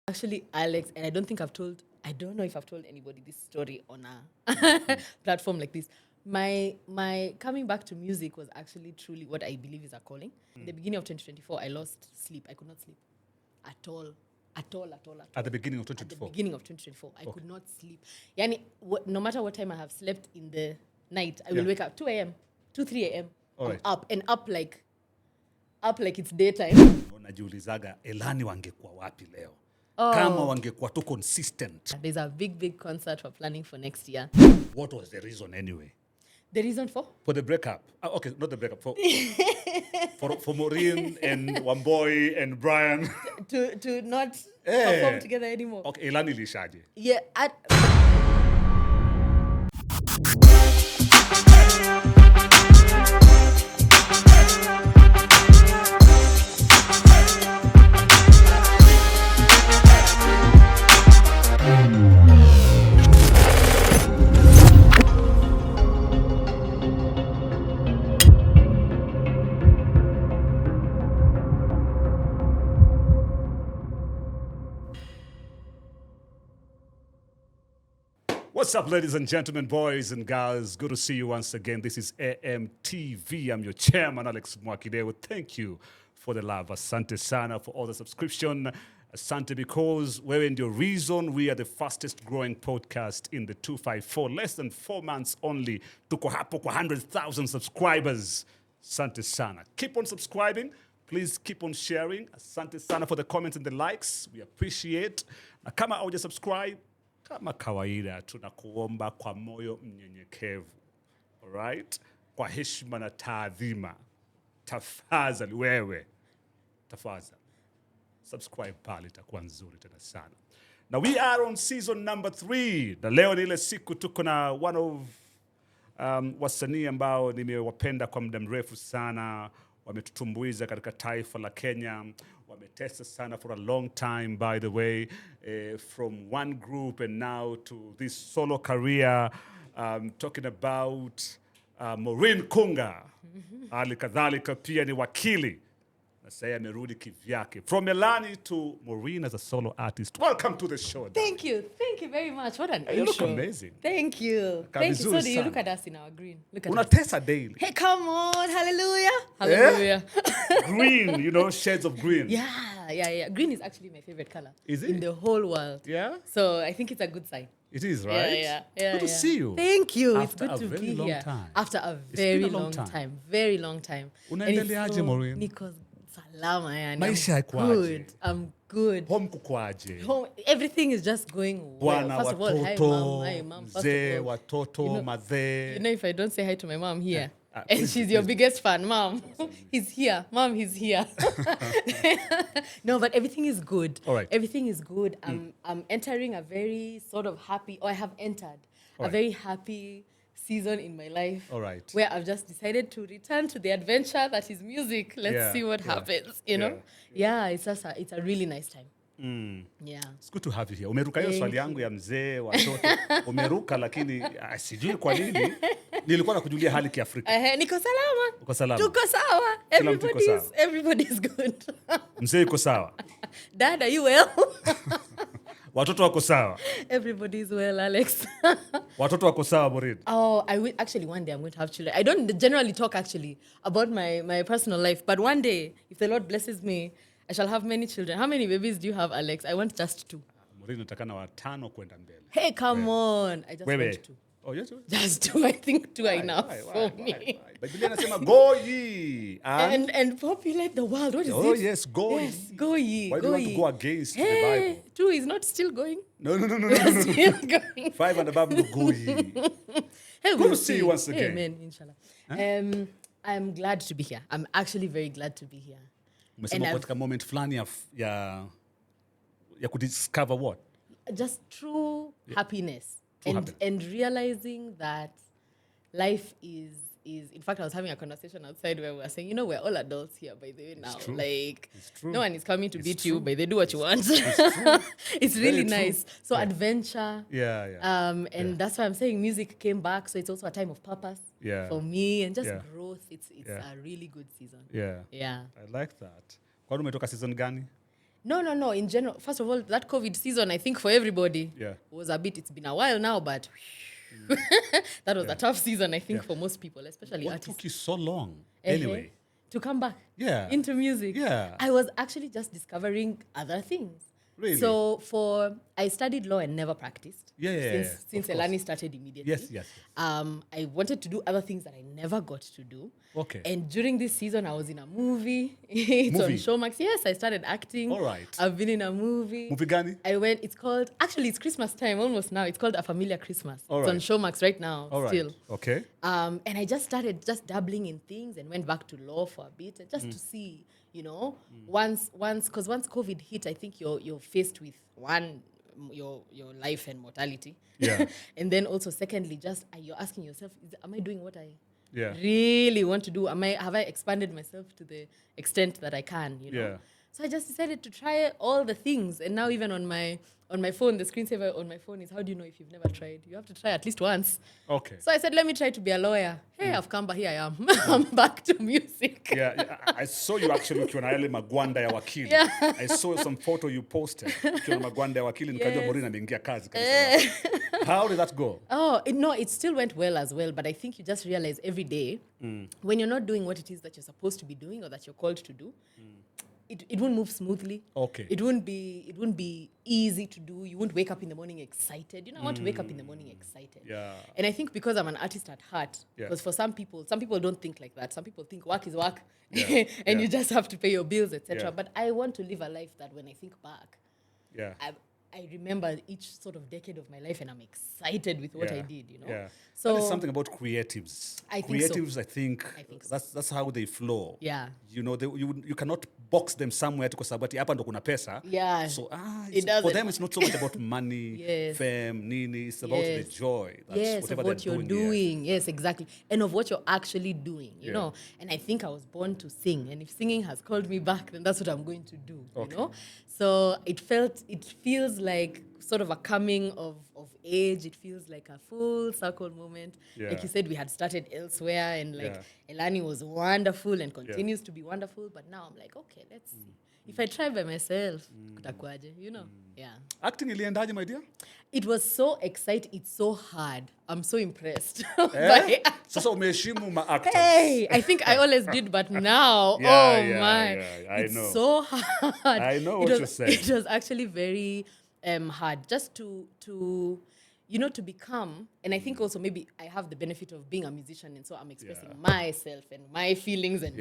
Actually, Alex, and I don't know if I've told anybody this story on a platform like this. My coming back to music was actually truly what I believe is a calling. In the beginning of 2024, I lost sleep. I could not sleep at all. At all. At the beginning of At the 2024? beginning of 2024, I could not sleep. Yani, no matter what time I have slept in the night, I will wake up 2 a.m., 3 a.m. All I'm right. up and up like it's daytime. Najiulizaga Elani wangekuwa wapi leo? Kama wangekuwa too consistent. There's a big concert we're planning for next year. What was the reason anyway? The reason for? For the breakup. Okay, not the breakup. For Maureen and Wamboy and Brian. To not perform together anymore. Okay, Elani lishaje. Yeah. What's up, ladies and gentlemen, boys and girls? Good to see you once again. This is AMTV. I'm your chairman, Alex Mwakideo. Thank you for the love. Asante sana for all the subscription. Asante because we're in your reason. We are the fastest growing podcast in the 254. Less than 4 months only. Tuko hapo kwa 100,000 subscribers. Asante sana. Keep on subscribing. Please keep on sharing. Asante sana for the comments and the likes. We appreciate. Na kama hauja subscribe, kama kawaida tunakuomba kwa moyo mnyenyekevu. Alright? Kwa heshima na taadhima. Tafadhali wewe. Tafadhali. Subscribe pale itakuwa nzuri tena sana. Now we are on season number 3. Na leo ni ile siku tuko na one of wasanii ambao nimewapenda kwa muda mrefu sana. Wametutumbuiza katika taifa la Kenya. Wametesa sana for a long time, by the way, from one group and now to this solo career. Talking about Maureen Kunga. Hali kadhalika pia ni wakili. Na sasa amerudi kivyake. From Elani to Maureen as a solo artist. Welcome to the show. Thank you very much. What an You look intro. amazing. Thank you. So do you look at us in our green? Look at us. Unatesa daily. Hey, come on. Hallelujah. Green, you know, shades of green. Yeah. Green is actually my favorite color. Is it? In the whole world. Yeah? So I think it's a good sign. It is, right? Yeah. Good to see you. Thank you. After it's a good to very be long here. time. After a It's been very a long long time. time. Very long time. Unaendeleaje, Maureen? Niko salama yani. Maisha I'm yakuaje? good. I'm good. Home kukwaje? Everything is just going well. Bwana, First of all, watoto, hi mom. First mzee, of all, watoto, madhe. you know, if I don't say hi to my mom here, and please, she's your biggest fan, mom. He's here. Mom, he's here. No, but everything is good. All right. Everything is good. I'm entering a very sort of happy, or I have entered All a very happy season in my life. All right. Where I've just decided to return to the adventure that is music. Let's Yeah, see what yeah, happens, you know? Yeah, it's a really nice time. Yeah. It's good to have you here. Umeruka hiyo swali yangu ya mzee, watoto. Umeruka lakini sijui kwa nini. Nilikuwa nakujulia hali kiafrika. Niko salama. Uko salama? Tuko sawa. Kila mtu yuko sawa. Everybody's good. Mzee yuko sawa? Dad, are you well? Watoto wako sawa? Everybody's well, Alex. Watoto wako sawa, Maureen? Oh, actually one day I'm going to have children. I don't generally talk actually about my personal life, but one day, if the Lord blesses me, I shall have many children. How many babies do you have, Alex? I want just 2. Maureen nataka na 5 kwenda mbele. Hey, come on. I just want 2. Oh, yes. Just 2. I think 2 are enough for me. Biblia inasema go ye and populate the world. What is Oh it? yes, go Yes, ye. go ye. Why do you want to go against the Hey, Bible? 2 is not still going. No. Still going. 5 and above, no go ye. Hey, Good to see you once again. Amen, inshallah. I'm glad to be here. I'm actually very glad to be here. Umesema katika moment fulani ya kudiscover what? Just true happiness. True and happiness. and realizing that life is in fact I was having a conversation outside where we were saying, you know, we're all adults here by the way now. true. Like It's true. no one is coming to It's beat true. you, but they do what you want. It's really Very true. nice. So adventure. Yeah. And that's why I'm saying music came back. So it's also a time of purpose for me and just growth. It's a really good season. Yeah. Yeah. I like that. Kwani umetoka season gani? No. In general, first of all, that COVID season, I think for everybody was a bit, it's been a while now, but that was a tough season, I think, for most people, especially What artists. took you so long? Anyway. To come back Yeah. into music. Yeah. I was actually just discovering other things. Really? So I studied law and never practiced. Yeah. Since Elani started immediately. Yes. I wanted to do other things that I never got to do. Okay. And during this season, I was in a movie. It's on Showmax. Yes, I started acting. All right. I've been in a movie. Movie gani? It's Christmas time almost now. It's called A Familiar Christmas. All It's right. on Showmax right now still. Okay. And I just started dabbling in things and went back to law for a bit and just to see, once COVID hit, I think you're faced with your life and mortality. Yeah. And then also secondly, you're asking yourself, am I doing what I really want to do? Have I expanded myself to the extent that I can, Yeah. So I just decided to try all the things. And now even on my phone, the screensaver on my phone is, how do you know if you've never tried? You have to try at least once. Okay. So I said, let me try to be a lawyer. Hey, I've come back, here I am. I'm back to music. Yeah, I saw you actually ukiwa na yale magwanda ya wakili. I saw some photo you posted ukiwa na magwanda ya wakili nikajua Maureen ameingia kazi kabisa. How did that go? It still went well as well, but I think you just realize every day when you're not doing what it is that you're supposed to be doing or that you're called to do, it won't move smoothly. Okay. It won't be easy to do. You won't wake up in the morning excited. I want to wake up in the morning excited. Yeah. And I think because I'm an artist at heart, because for some people don't think like that. Some people think work is work, and you just have to pay your bills, etc. Yeah. But I want to live a life that when I think back, Yeah. I remember each sort of decade of my life, and I'm excited with what I did. Yeah. So that is something about creatives. I think so. Creatives, I think so. that's how they flow. Yeah. You cannot box them somewhere to sabati hapa ndo kuna pesa. Yeah. So for them it's not so much about money, fame, nini. It's about the joy. That's of what you're doing. Yes, exactly. And of what you're actually doing, you know. And I think I was born to sing. And if singing has called me back, then that's what I'm going to do, you know. So it feels like sort of a coming of age. It feels like a full circle moment. Yeah. Like you said, we had started elsewhere, and Elani was wonderful and continues to be wonderful. But now I'm like, okay, let's see. If I try by myself, kutakuaje, Yeah. Acting iliendaje, my dear? It was so exciting. It's so hard. I'm so impressed. Sasa umeheshimu ma-actors. Hey, I think I always did, but now, my. I know. It's so hard. I know what you're saying. It was actually very hard just to become, and I think also maybe I have the benefit of being a musician, and so I'm expressing myself and my feelings and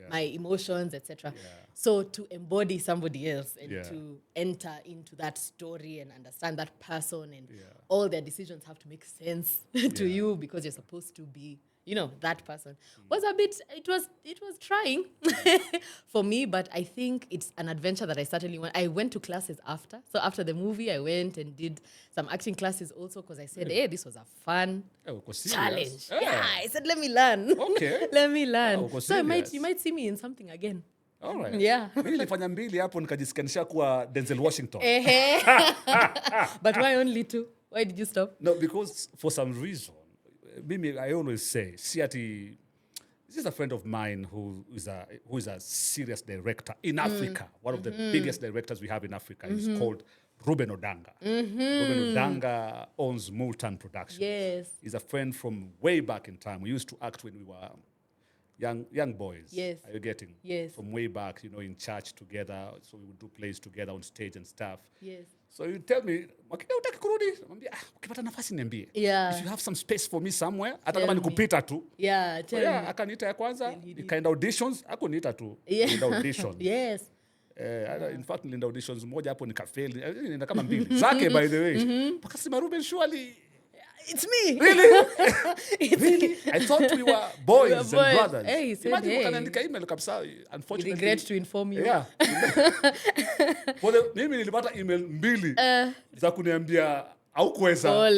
my emotions, etc. So to embody somebody else and to enter into that story and understand that person, and all their decisions have to make sense to you because you're supposed to be, that person, was a bit, it was trying for me, but I think it's an adventure that I certainly want. I went to classes after. So after the movie, I went and did some acting classes also because I said, hey, this was a fun challenge. Yeah, I said, let me learn. Okay. Let me learn. So you might see me in something again. All right. Yeah. Mimi nilifanya mbili hapo nikajisikanisha kuwa Denzel Washington. But why only two? Why did you stop? No, because for some reason, I always say, this is a friend of mine who is a serious director in Africa. One of the biggest directors we have in Africa is called Ruben Odanga. Ruben Odanga owns Multan Productions. Yes. He's a friend from way back in time. We used to act when we were young boys. Yes. Are you getting? Yes. From way back, in church together. So we would do plays together on stage and stuff. Yes. So you tell me, utaki kurudi? Namwambia, ukipata nafasi niambie. Yeah. If you have some space for me somewhere, hata kama nikupita tu. Yeah, tell me. Akaniita ya kwanza, nikaenda auditions, hakuniita tu. Nikaenda auditions. Yes. In fact, nilienda auditions moja hapo nikafeli. Nilienda kama mbili. Zake, by the way. Mpaka sema Ruben, surely it's me. Really? Really? I thought we were boys and brothers. Hey, he said, imagine kanaandika email kabisa. Unfortunately, we regret to inform you. Yeah. Mimi nilipata email mbili za kuniambia haukuweza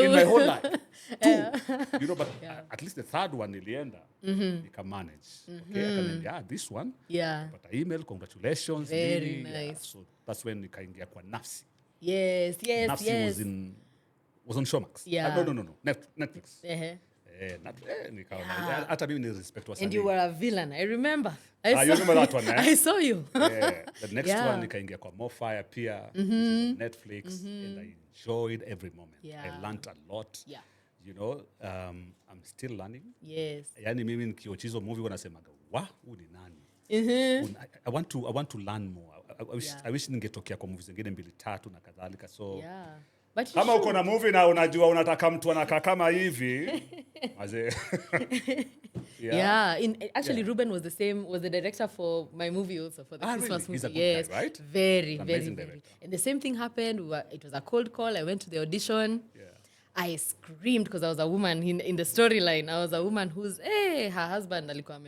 in my whole life. Two. But at least the third one nilienda. Nika manage. Okay, akaniambia, this one. Yeah. But email, congratulations. Very nice. Yeah. So that's when nikaingia kwa Nafsi. Yes. Nafsi was on Showmax. Yeah. No. Netflix. Nikaona. Yeah. Hata mimi ni respect wasanii. And you were a villain, I remember. You remember that one, I saw you. Yeah. The next Yeah. one nikaingia kwa More Fire pia, which is on Netflix, and I enjoyed every moment. Yeah. I learned a lot. Yeah. You know, I'm still learning. Yes. Yani mimi nikiochi hizo movie wanasemaga, huu ni nani? I want to learn more. I wish ningetokea kwa movies zingine 2-3 na kadhalika. So Yeah. But kama uko na movie na unajua unataka mtu anakaa kama hivi, mazee. Yeah. Actually, Ruben was the director for my movie also, for the Christmas really? He's movie. a good Yes, guy, right? very, He's an very, amazing very. director. And the same thing happened. It was a cold call. I went to the audition. Yeah. I screamed because I was a woman in the storyline. I was a woman whose her husband alikuwa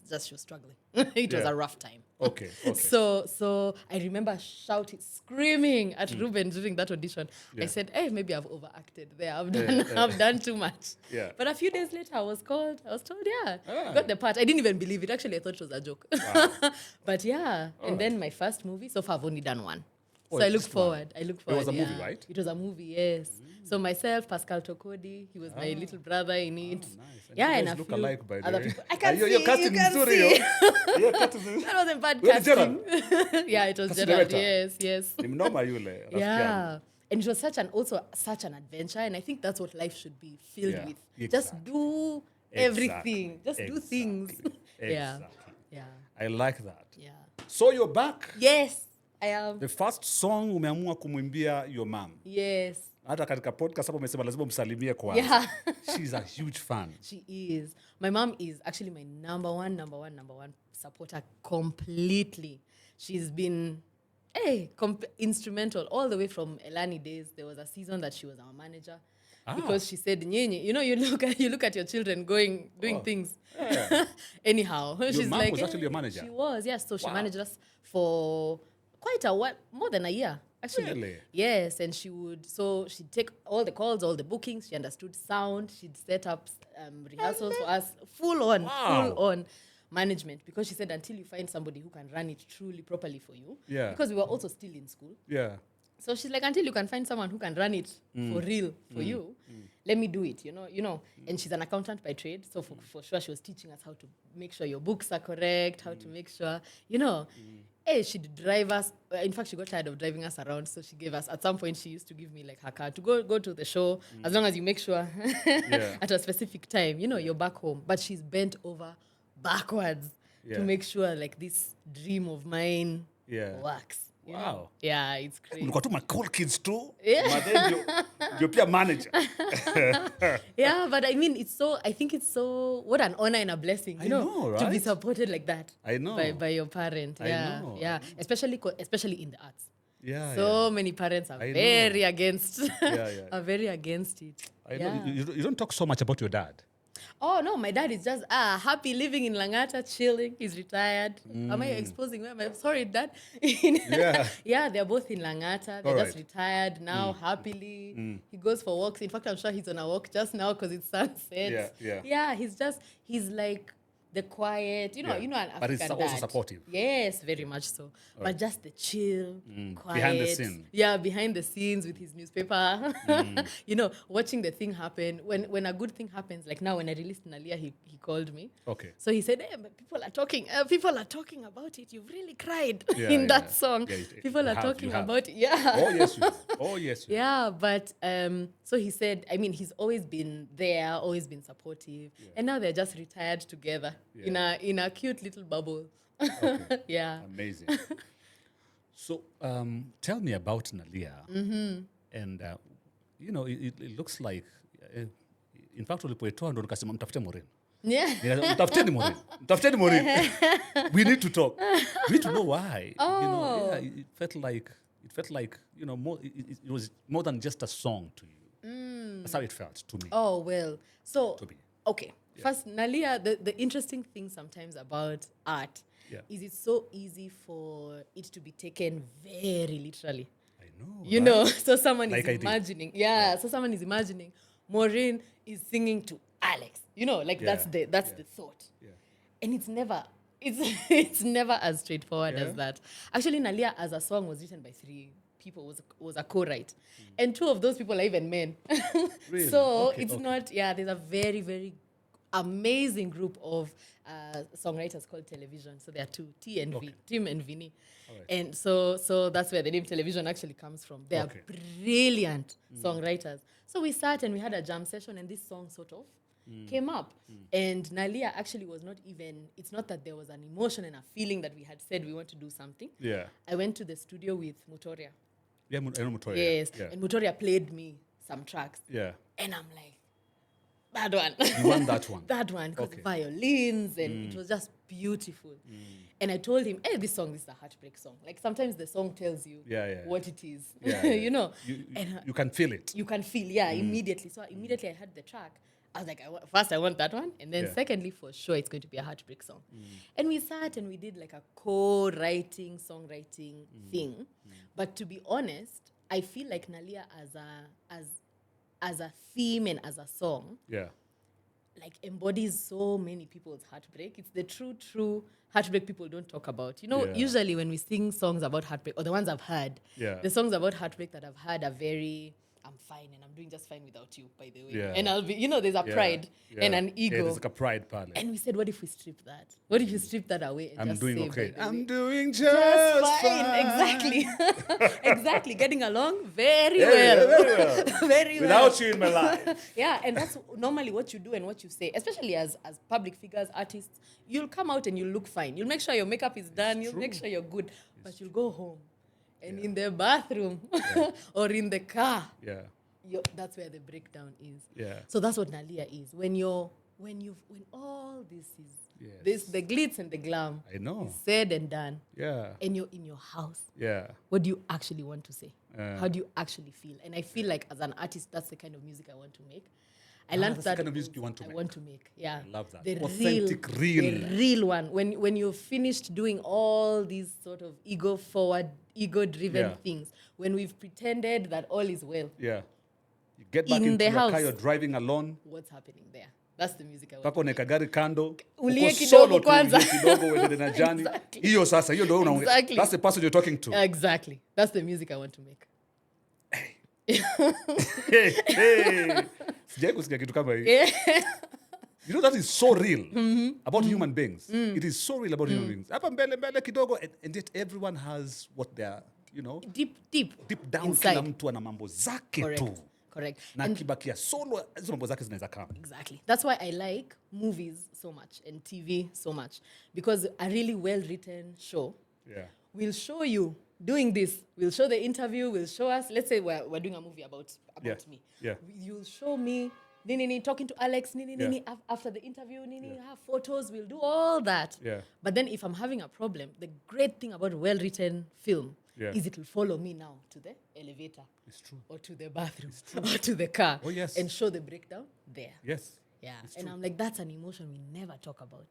she was struggling. It was a rough time. Okay. So I remember shouting, screaming at Ruben during that audition. I said, "Hey, maybe I've overacted there. I've done too much." Yeah. But a few days later, I was told, got the part. I didn't even believe it. Actually, I thought it was a joke. Wow. But yeah, and then my first movie. So far, I've only done one. So I look forward. It was a movie, right? It was a movie, yes. So myself, Pascal Tokodi, he was my little brother in it. Nice. Yeah, you and guys a look few alike, by the other way. people. I can see. You're casting you can Zuri, see. You're casting. That wasn't bad Was it casting. Yeah, it was That's the Gerald. director? Yes. Ni mnoma yule, rafiki yangu. Yeah. And it was also such an adventure. And I think that's what life should be filled Yeah, with. exactly. Just do everything. Just do things. Yeah. Exactly. Yeah. I like that. Yeah. So you're back. Yes, I am. The first song umeamua kumwimbia your mom. Yes. Hata katika podcast hapo umesema lazima umsalimie kwanza. Yeah. She's a huge fan. She is. My mom is actually my number one supporter completely. She's been instrumental all the way from Elani days. There was a season that she was our manager. Because she said, Nyenye, you look at your children doing things. Yeah. Anyhow. Your She's mom like, was actually your manager? She was, yes. So she Wow. managed us for quite a while, more than a year. Actually. Really? Yes, and she'd take all the calls, all the bookings. She understood sound. She'd set up rehearsals for us, full on management. Because she said, until you find somebody who can run it truly properly for you. Yeah. Because we were also still in school. Yeah. So she's like, until you can find someone who can run it for real for you, let me do it, you know. And she's an accountant by trade, so for sure she was teaching us how to make sure your books are correct, how to make sure, Hey, she'd drive us. In fact, she got tired of driving us around, so she gave us. At some point, she used to give me like her car to go to the show, as long as you make sure at a specific time, you're back home. But she's bent over backwards to make sure like this dream of mine works. Wow. Yeah, it's crazy. Ulikuwa tu ma cool kids too. Yeah. But then you're pia manager. Yeah, but I mean, I think it's so, what an honor and a blessing, I know, to be right? supported like that. I know. By your parent. I Yeah. know. Yeah. Especially in the arts. Yeah. So many parents are I very against Yeah. are very against it. I know. You don't talk so much about your dad. Oh no, my dad is just happy living in Langata, chilling. He's retired. Am I exposing where? Sorry, Dad. Yeah. Yeah, they're both in Langata. They're All just right. retired now, happily. He goes for walks. In fact, I'm sure he's on a walk just now because it's sunset. Yeah. Yeah, he's like the quiet, an African But it's also dad. supportive. Yes, very much so. But just the chill, quiet. Behind the scene. Yeah, behind the scenes with his newspaper. Watching the thing happen. When a good thing happens, like now when I released Nalia, he called me. Okay. So he said, hey, but people are talking about it. You've really cried Yeah, in yeah, that yeah. song. Yeah, People you are have, talking you have. about it. Yeah. Oh yes, you. Oh yes, you. Yeah, but so he said, I mean, he's always been there, always been supportive, and now they're just retired together in a cute little bubble. Okay. Yeah. Amazing. So tell me about Nalia. And it looks like, in fact, ulipoitoa ndo nikasema mtafute Maureen. Yeah. Mtafuteni Maureen. We need to talk. We need to know why. Oh. It felt like more. It was more than just a song to you. That's how it felt to me. Oh, well. So, To me. okay. First, Nalia, the interesting thing sometimes about art is it's so easy for it to be taken very literally. I know. You right? know, so someone Like I is did. imagining. So someone is imagining Maureen is singing to Alex. That's the thought. Yeah. And it's never as straightforward Yeah. as that. Actually, Nalia as a song was written by 3 people. people was a co-write. And 2 of those people are even men. Really? So Okay, it's okay. not, there's a very, very amazing group of songwriters called Television. So there are 2, T and V, Tim and Vinny. All right. And so that's where the name Television actually comes from. They are Okay. brilliant songwriters. So we sat and we had a jam session, and this song sort of came up. And Nalia actually was not even, it's not that there was an emotion and a feeling that we had said we want to do something. Yeah. I went to the studio with Mutoria. Yeah, I know Mutoria. Yes. Yeah. And Mutoria played me some tracks. Yeah. And I'm like, that one. You want that one? That one, because Okay. violins, and it was just beautiful. And I told him, hey, this song is a heartbreak song. Like sometimes the song tells you what it is, Yeah, yeah. you know. You, you can feel it. You can feel, immediately. So immediately I heard the track. I was like, first I want that one. And then Yeah. secondly, for sure, it's going to be a heartbreak song. And we sat and we did like a co-writing, songwriting thing. But to be honest, I feel like Nalia as a theme and as a song, Yeah. like embodies so many people's heartbreak. It's the true heartbreak people don't talk about. You know, Yeah. usually when we sing songs about heartbreak, or the ones I've heard, Yeah. the songs about heartbreak that I've heard are very, I'm fine and I'm doing just fine without you, by the way. Yeah. And I'll be, there's a Yeah. pride Yeah. and an Yeah, ego. there's like a pride pale. And we said, what if we strip that? What if you strip that away and I'm just doing say, okay. by the way, I'm doing just fine. Exactly. Exactly. Getting along very Yeah, well. very well. Very well. Without you in my life. Yeah, and that's normally what you do and what you say, especially as public figures, artists. You'll come out and you'll look fine. You'll make sure your makeup is done. You'll make sure you're good. But you'll go home and in the bathroom or in the car, Yeah. that's where the breakdown is. Yeah. So that's what Nalia is. When all this is, Yes. the glitz and the glam I know. is said and done, Yeah. and you're in your house, Yeah. what do you actually want to say? How do you actually feel? And I feel like as an artist, that's the kind of music I want to make. I learned that's that the kind of music you want to I make. want to make. Yeah, I love that. The Authentic, real, real. the real one. When you're finished doing all these sort of ego-driven Yeah. things, when we've pretended that all is well, Yeah. You get back In into the your car, house. you're driving alone. what's happening there? That's the music I want. Pako unaeka gari kando. Ulie Uko kidogo solo tu, kwanza. ulie kidogo uende na jani. Exactly. Hiyo sasa, hiyo ndio unaongea. Exactly. That's the person you're talking to. Exactly. That's the music I want to make. Hey, hey. Sijai kusikia kitu kama hii. You know, that is so real about human beings. It is so real about human beings. Hapa mbele kidogo, and yet everyone has what they're, you know, Deep down inside. kila mtu ana mambo zake tu. Correct. Na And kibakia solo, hizo mambo zake zinaweza kama. exactly. That's why I like movies so much and TV so much, because a really well-written show Yeah. will show you doing this. We'll show the interview. We'll show us. Let's say we're doing a movie about Yeah. me. Yeah. You'll show me Nini talking to Alex. Nini Yeah. after the interview. Nini have photos. We'll do all that. Yeah. But then if I'm having a problem, the great thing about well-written film is it will follow me now to the elevator. It's true. Or to the bathroom. Or to the car. Oh, yes. And show the breakdown there. Yes. Yeah. It's And true. I'm like, that's an emotion we never talk about.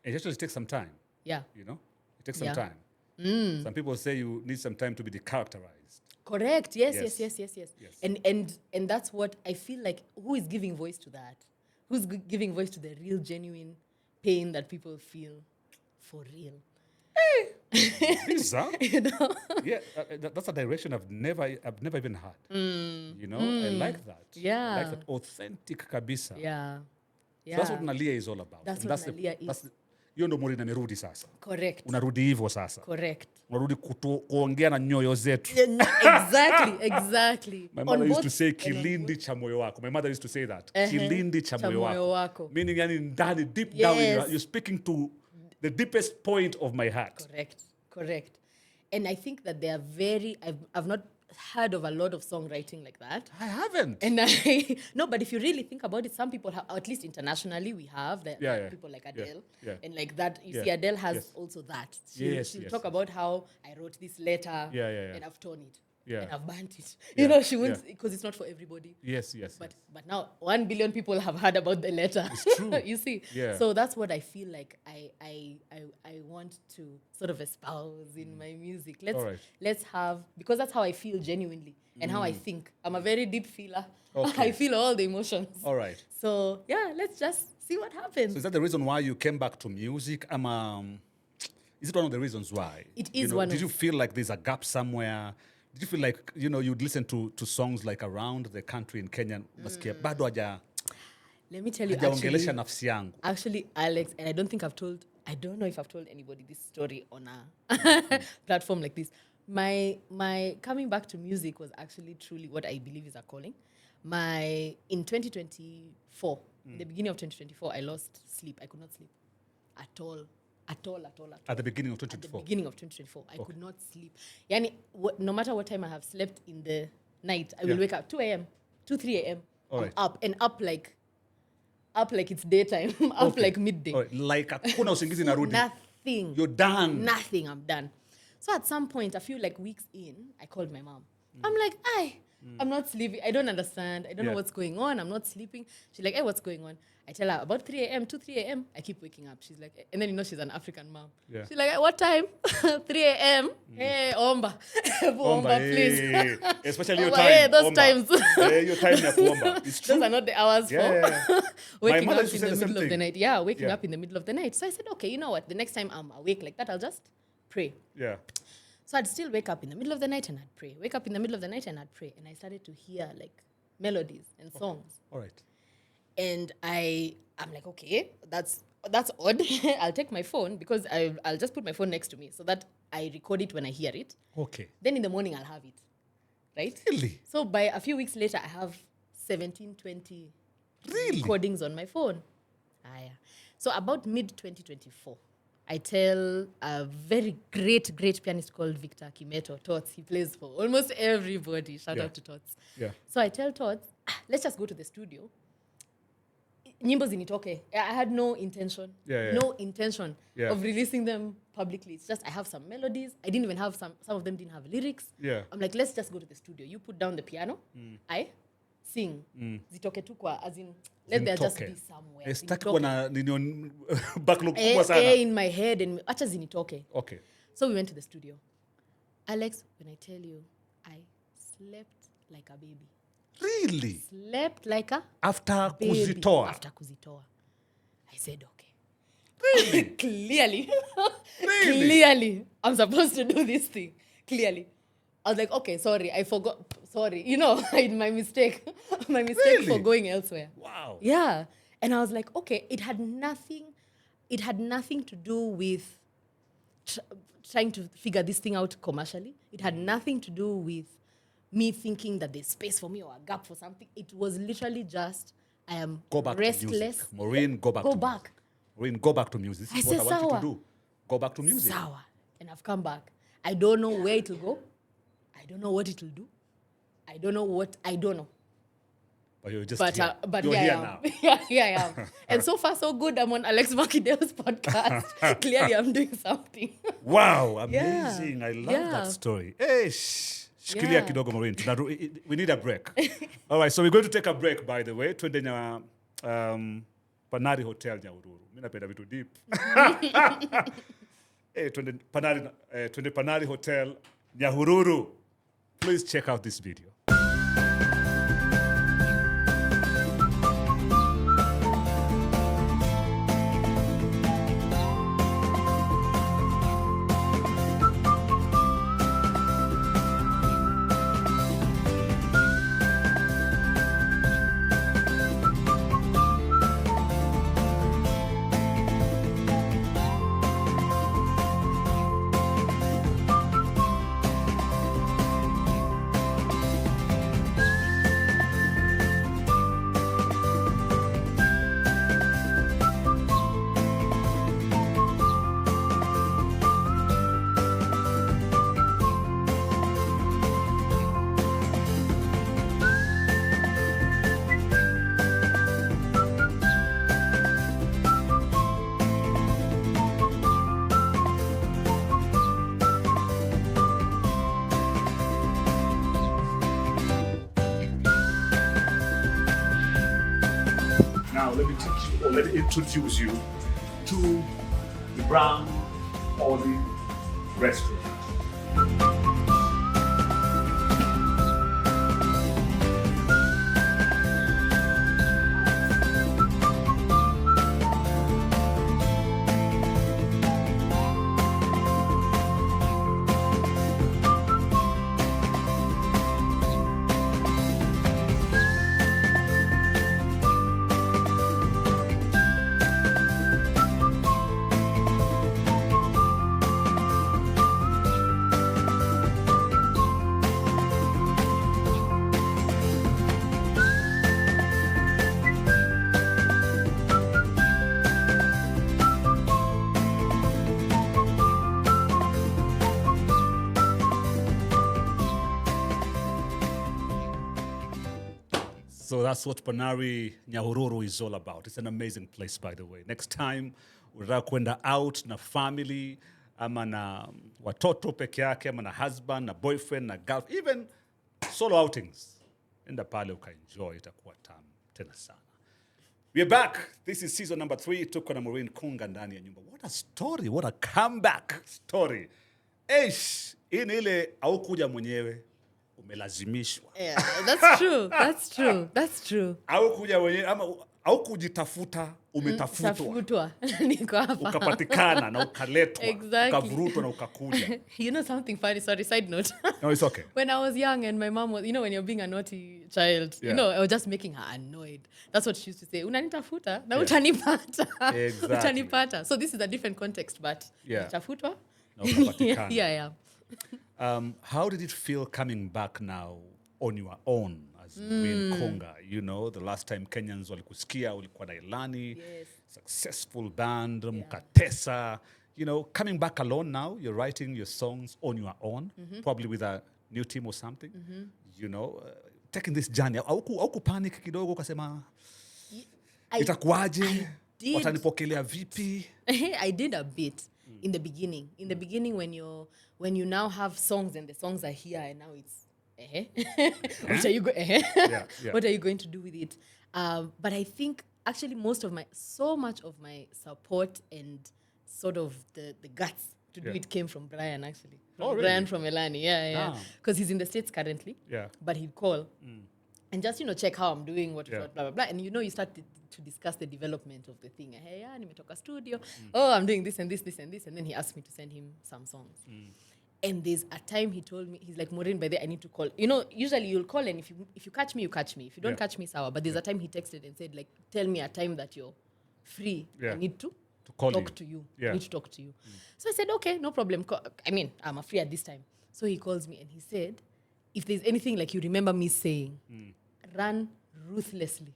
It actually takes some time, Yeah. you know? It takes some Yeah. time. Some people say you need some time to be decharacterized. Correct. Yes. Yes. And that's what I feel like. Who is giving voice to that? Who's giving voice to the real, genuine pain that people feel for real? This, huh? You know? Yeah, that's a direction I've never even had. You know, I like that. Yeah. I like that authentic kabisa. Yeah. So that's what Nalia is all about. That's And what Nalia is. Hiyo ndo Maureen amerudi sasa. Correct. Unarudi hivyo sasa. Correct. Unarudi kuongea na nyoyo zetu. Exactly. My mother On used both- to say and on kilindi cha moyo wako. My mother used to say that. Ehe. Kilindi cha Cha moyo moyo wako. wako. Meaning yani ndani, deep down, Yes. you're speaking to the deepest point of my heart. Correct. And I think that they are I've not heard of a lot of songwriting like that. I haven't. And no, but if you really think about it, some people have, at least internationally, we have people like Adele. Yeah. And like that, you Yeah. see, Adele has Yes. also that. Yes, She'll yes, talk yes. about how I wrote this letter Yeah. and I've torn it. Yeah. And I've burnt it. Yeah, You know, she won't, yeah. because it's not for everybody. Yes. But now 1 billion people have heard about the letter. It's true. You see? Yeah. So that's what I feel like I want to sort of espouse in my music. All right. Let's have, because that's how I feel genuinely and how I think. I'm a very deep feeler. Okay. I feel all the emotions. All right. So yeah, let's just see what happens. So is that the reason why you came back to music? Is it one of the reasons why? It is one Did of- you feel like there's a gap somewhere? Did you feel like, you'd listen to songs like around the country in Kenya, unasikia bado Let me tell you, hajaongelesha nafsi yangu. actually, Alex, and I don't know if I've told anybody this story on a platform like this. My coming back to music was actually truly what I believe is a calling. In 2024, in the beginning of 2024, I lost sleep. I could not sleep at all. At the beginning of At the 2024. beginning of 2024, I could not sleep. Yani, no matter what time I have slept in the night, I will Yeah. wake up 2 a.m., 3 a.m. All I'm right. up and up like it's daytime, up Okay. like midday. All right. Like hakuna usingizi narudi. Nothing. You're done. Nothing. I'm done. So at some point, a few like weeks in, I called my mom. I'm like, I'm not sleeping. I don't understand. I don't know Yeah. what's going on. I'm not sleeping. She's like, hey, what's going on? I tell her about 3 a.m., 3 a.m. I keep waking up. She's like, and then she's an African mom. Yeah. She's like, at what time? 3 a.m. Hey, Omba. Omba, please. Especially your Omba, time. hey, those Omba. times. Your time ya kuomba. It's true. Those are not the hours Yeah. for waking mother up used in to the say the middle same of the thing. night. Yeah, waking Yeah. up in the middle of the night. So I said, okay, you know what? The next time I'm awake like that, I'll just pray. Yeah. So I'd still wake up in the middle of the night and I'd pray. Wake up in the middle of the night and I'd pray. And I started to hear like melodies and songs. All right. And I'm like, okay, that's odd. I'll take my phone because I'll just put my phone next to me so that I record it when I hear it. Okay. Then in the morning I'll have it. Right? Really? So by a few weeks later, I have 17, 20 Really? recordings on my phone. Yeah. So about mid-2024, I tell a very great pianist called Victor Kimeto, Tots. He plays for almost everybody. Shout Yeah. out to Tots. Yeah. So I tell Tots, let's just go to the studio. Nyimbo zinitoke. I had no intention. Yeah. No intention Yeah. of releasing them publicly. It's just I have some melodies. I didn't even have some of them didn't have lyrics. Yeah. I'm like, let's just go to the studio. You put down the piano. I sing. Zitoke tu kwa, as in, let there just Zinitoke. be somewhere. Sitaki Zinitoke. kuwa na backlog kubwa sana. In my head and acha zinitoke. Okay. So we went to the studio. Alex, when I tell you, I slept like a baby. Really? Slept like a After baby. kuzitoa. After kuzitoa. I said, okay. Really? Clearly. Really? Clearly. I'm supposed to do this thing. Clearly. I was like, okay, sorry, I forgot. Sorry. My mistake. My mistake Really? for going elsewhere. Wow. Yeah. And I was like, okay, it had nothing to do with trying to figure this thing out commercially. It had nothing to do with me thinking that there's space for me or a gap for something. It was literally just, I am Go back to restless. music. Maureen, go back Go to back. music. Maureen, go back to music. This is I what I said, want you to "Sawa." do. Go back to music. Sour. And I've come back. I don't know where it will go. I don't know what it will do. I don't know. But you're just But here. but You're here here I am. now. Here I am. And so far so good. I'm on Alex Makideo's podcast. Clearly I'm doing something. Wow, Yeah. amazing. I love Yeah. that story. Hey, shikilia Yeah. kidogo Maureen. We need a break. All right, so we're going to take a break, by the way. Twende Panari Hotel Nyahururu. Mimi napenda vitu deep. Hey, twende Panari Hotel Nyahururu. Please check out this video. Now let me teach you, or let me introduce you to the Brown Olive Restaurant. So that's what Panari Nyahururu is all about. It's an amazing place, by the way. Next time, unataka kwenda out na family, ama na watoto peke yake, ama na husband, na boyfriend, na girlfriend, even solo outings. Enda pale ukaenjoy, itakuwa tamu tena sana. We're back. This is season number 3. Tuko na Maureen Kunga ndani ya nyumba. What a story. What a comeback story. Eish, hii ni ile haukuja mwenyewe, umelazimishwa. Yeah, that's true. That's true. That's true. Haukuja mwenyewe ama haukujitafuta, umetafutwa. Tafutwa. Niko hapa. Ukapatikana na ukaletwa. Exactly. Ukavurutwa na ukakuja. You know something funny? Sorry, side note. No, it's okay. When I was young and my mom was, when you're being a naughty child, Yeah. I was just making her annoyed. That's what she used to say. Unanitafuta na utanipata. Exactly. Utanipata. So this is a different context, but Yeah. tafutwa. Na ukapatikana. Yeah. How did it feel coming back now on your own as Maureen Kunga? The last time Kenyans walikusikia, ulikuwa na Elani, Yes. successful band, mkatesa. Coming back alone now, you're writing your songs on your own, probably with a new team or something. Taking this journey. Auku panic kidogo ukasema, itakuwaje? Watanipokelea vipi? I did a bit in the beginning. In the beginning, when you now have songs and the songs are here and now it's what are you Yeah. what are you going to do with it? But I think actually so much of my support and sort of the guts to do it came from Brian actually. Really? Brian from Elani, yeah. Because he's in the States currently. Yeah. But he'd call and just check how I'm doing, what Yeah. blah blah blah, and you start to discuss the development of the thing. Hey, nimetoka studio. Oh, I'm doing this and this and this, and then he asked me to send him some songs. And there's a time he told me, he's like, Maureen, by the way, I need to call. Usually you'll call, and if you catch me, you catch me. If you don't catch me, sour. But there's a time he texted and said, like, tell me a time that you're free. Yeah. I need to call talk to you. Yeah. I need to talk to you. So I said, okay, no problem. I'm free at this time. So he calls me and he said, if there's anything like you remember me saying, run ruthlessly.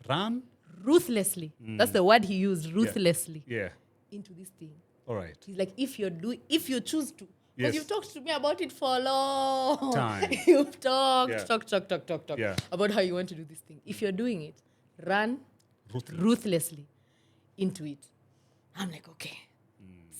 Run? Ruthlessly. That's the word he used, ruthlessly. Yeah. Into this thing. All right. He's like, if you choose to, because Yes. you've talked to me about it for a long Time. You've talked Yeah. about how you want to do this thing. If you're doing it, run ruthlessly into it. I'm like, okay.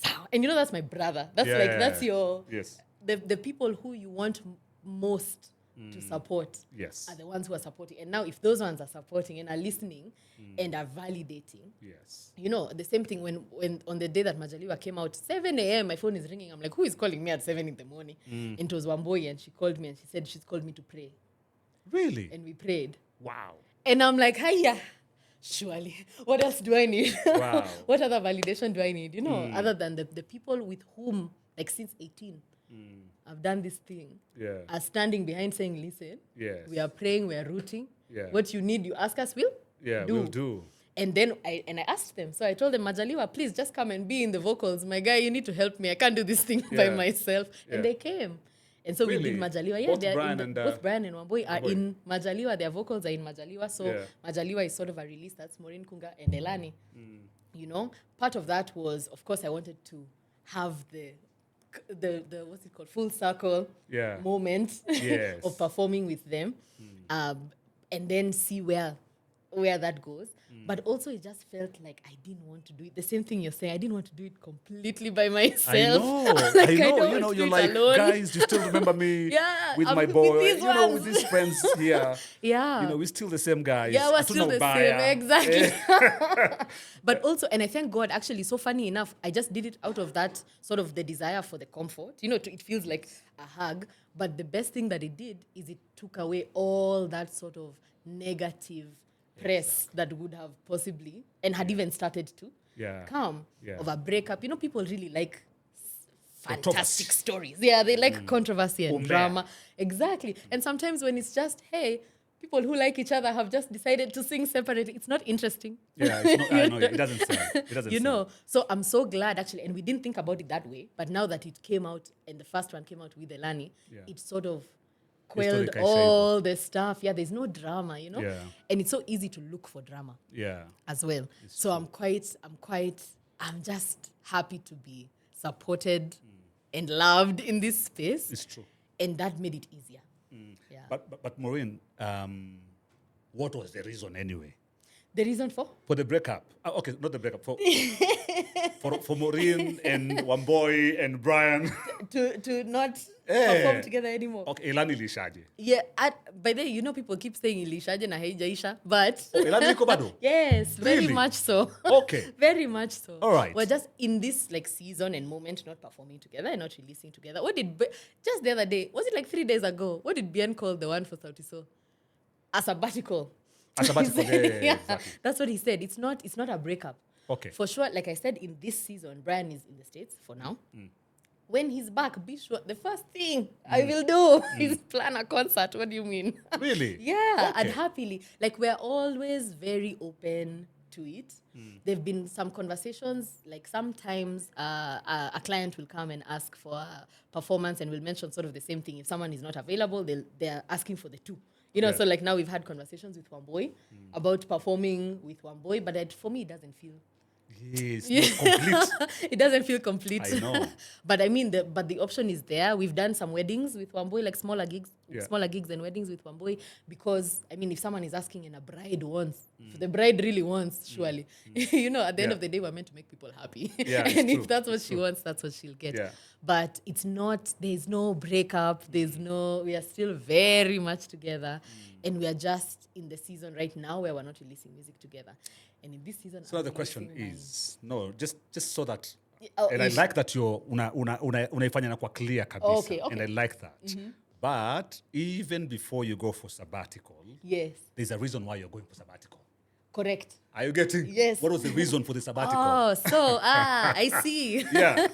So, and that's my brother. That's that's your Yes. the people who you want most to support Yes. are the ones who are supporting. And now if those ones are supporting and are listening and are validating, Yes. the same thing when on the day that Majaliwa came out, 7 a.m., my phone is ringing. I'm like, who is calling me at 7 in the morning? And it was Wamboi, and she called me and she said she's called me to pray. Really? And we prayed. Wow. And I'm like, hiya, surely. What else do I need? Wow. What other validation do I need? Other than the people with whom, like since 18, I've done this thing, Yeah. are standing behind saying, listen, Yes. we are praying, we are rooting. Yeah. What you need, you ask us, we'll We'll do. And then I asked them. So I told them, Majaliwa, please just come and be in the vocals. My guy, you need to help me. I can't do this thing by Yeah. myself. Yeah. And they came. And so Really? we did Majaliwa. Yeah, Both they're Brian in and, both Brian and Wamboi are Wamboi. in Majaliwa. Their vocals are in Majaliwa. So Yeah. Majaliwa is sort of a release. That's Maureen Kunga and Elani. Part of that was, of course, I wanted to have the what's it called, full circle Yeah. moment Yes. of performing with them, and then see where that goes. But also it just felt like I didn't want to do it. The same thing you're saying, I didn't want to do it completely by myself. I know. Like, I know. don't want to do You're it like, alone. guys, you still remember me Yeah, with I'm my with boy. these With ones. these friends here. Yeah. We're still the same guys. Yeah, we're Hatuna still the ubaya. same. Exactly. But also, and I thank God, actually, so funny enough, I just did it out of that sort of the desire for the comfort. It feels like a hug. But the best thing that it did is it took away all that sort of negative press that would have possibly, and had even started to come of a breakup. People really like fantastic stories. Yeah, they like controversy and drama. Exactly. And sometimes when it's just, hey, people who like each other have just decided to sing separately, it's not interesting. Yeah, it's not, I know. It doesn't sell. It doesn't sell. So I'm so glad, actually, and we didn't think about it that way, but now that it came out, and the first one came out with Elani, it sort of quelled all the stuff. Yeah, there's no drama, Yeah. And it's so easy to look for drama as well. So I'm just happy to be supported and loved in this space. It's true. And that made it easier. Yeah. But Maureen, what was the reason anyway? The reason for? For the breakup. Okay, not the breakup. For Maureen and Wamboy and Brian. to not Eh. perform together anymore. Okay, Elani lishaje. Yeah, by the way, you know people keep saying ilishaje na haijaisha, but Elani liko bado? yes, very Really? much so. Okay. Very much so. All right. We're just in this like season and moment not performing together and not releasing together. What did just the other day, was it like 3 days ago? What did Bien call the one for Sauti Sol? A sabbatical. A sabbatical, He said- yeah, exactly. That's what he said. It's not a breakup. Okay. For sure, like I said, in this season, Brian is in the States for now. When he's back, be sure the first thing I will do is plan a concert. What do you mean? Really? Yeah, Okay. and happily. Like, we're always very open to it. There've been some conversations, like sometimes a client will come and ask for a performance and will mention sort of the same thing. If someone is not available, they're asking for the two. You know, Yeah. so like now we've had conversations with Wamboy about performing with Wamboy, but for me, it doesn't feel Yes, not complete. it doesn't feel complete. I know. But I mean, the option is there. We've done some weddings with Wamboy, like smaller gigs and weddings with Wamboy, because I mean, if someone is asking and a bride wants, if the bride really wants, surely, you know, at the end Yeah. of the day, we're meant to make people happy. Yeah, it's and true. if that's what she wants, that's what she'll get. Yeah. But it's not. There's no breakup. We are still very much together, and we are just in the season right now where we're not releasing music together. And in this season, So I'm the question releasing is, no, just so that, Oh, and I if- like that you're unaifanya na kwa clear kabisa, Okay, okay. and I like that. But even before you go for sabbatical, yes, there's a reason why you're going for sabbatical. correct. Are you getting? Yes. What was the reason for the sabbatical? Oh, so I see. Yeah.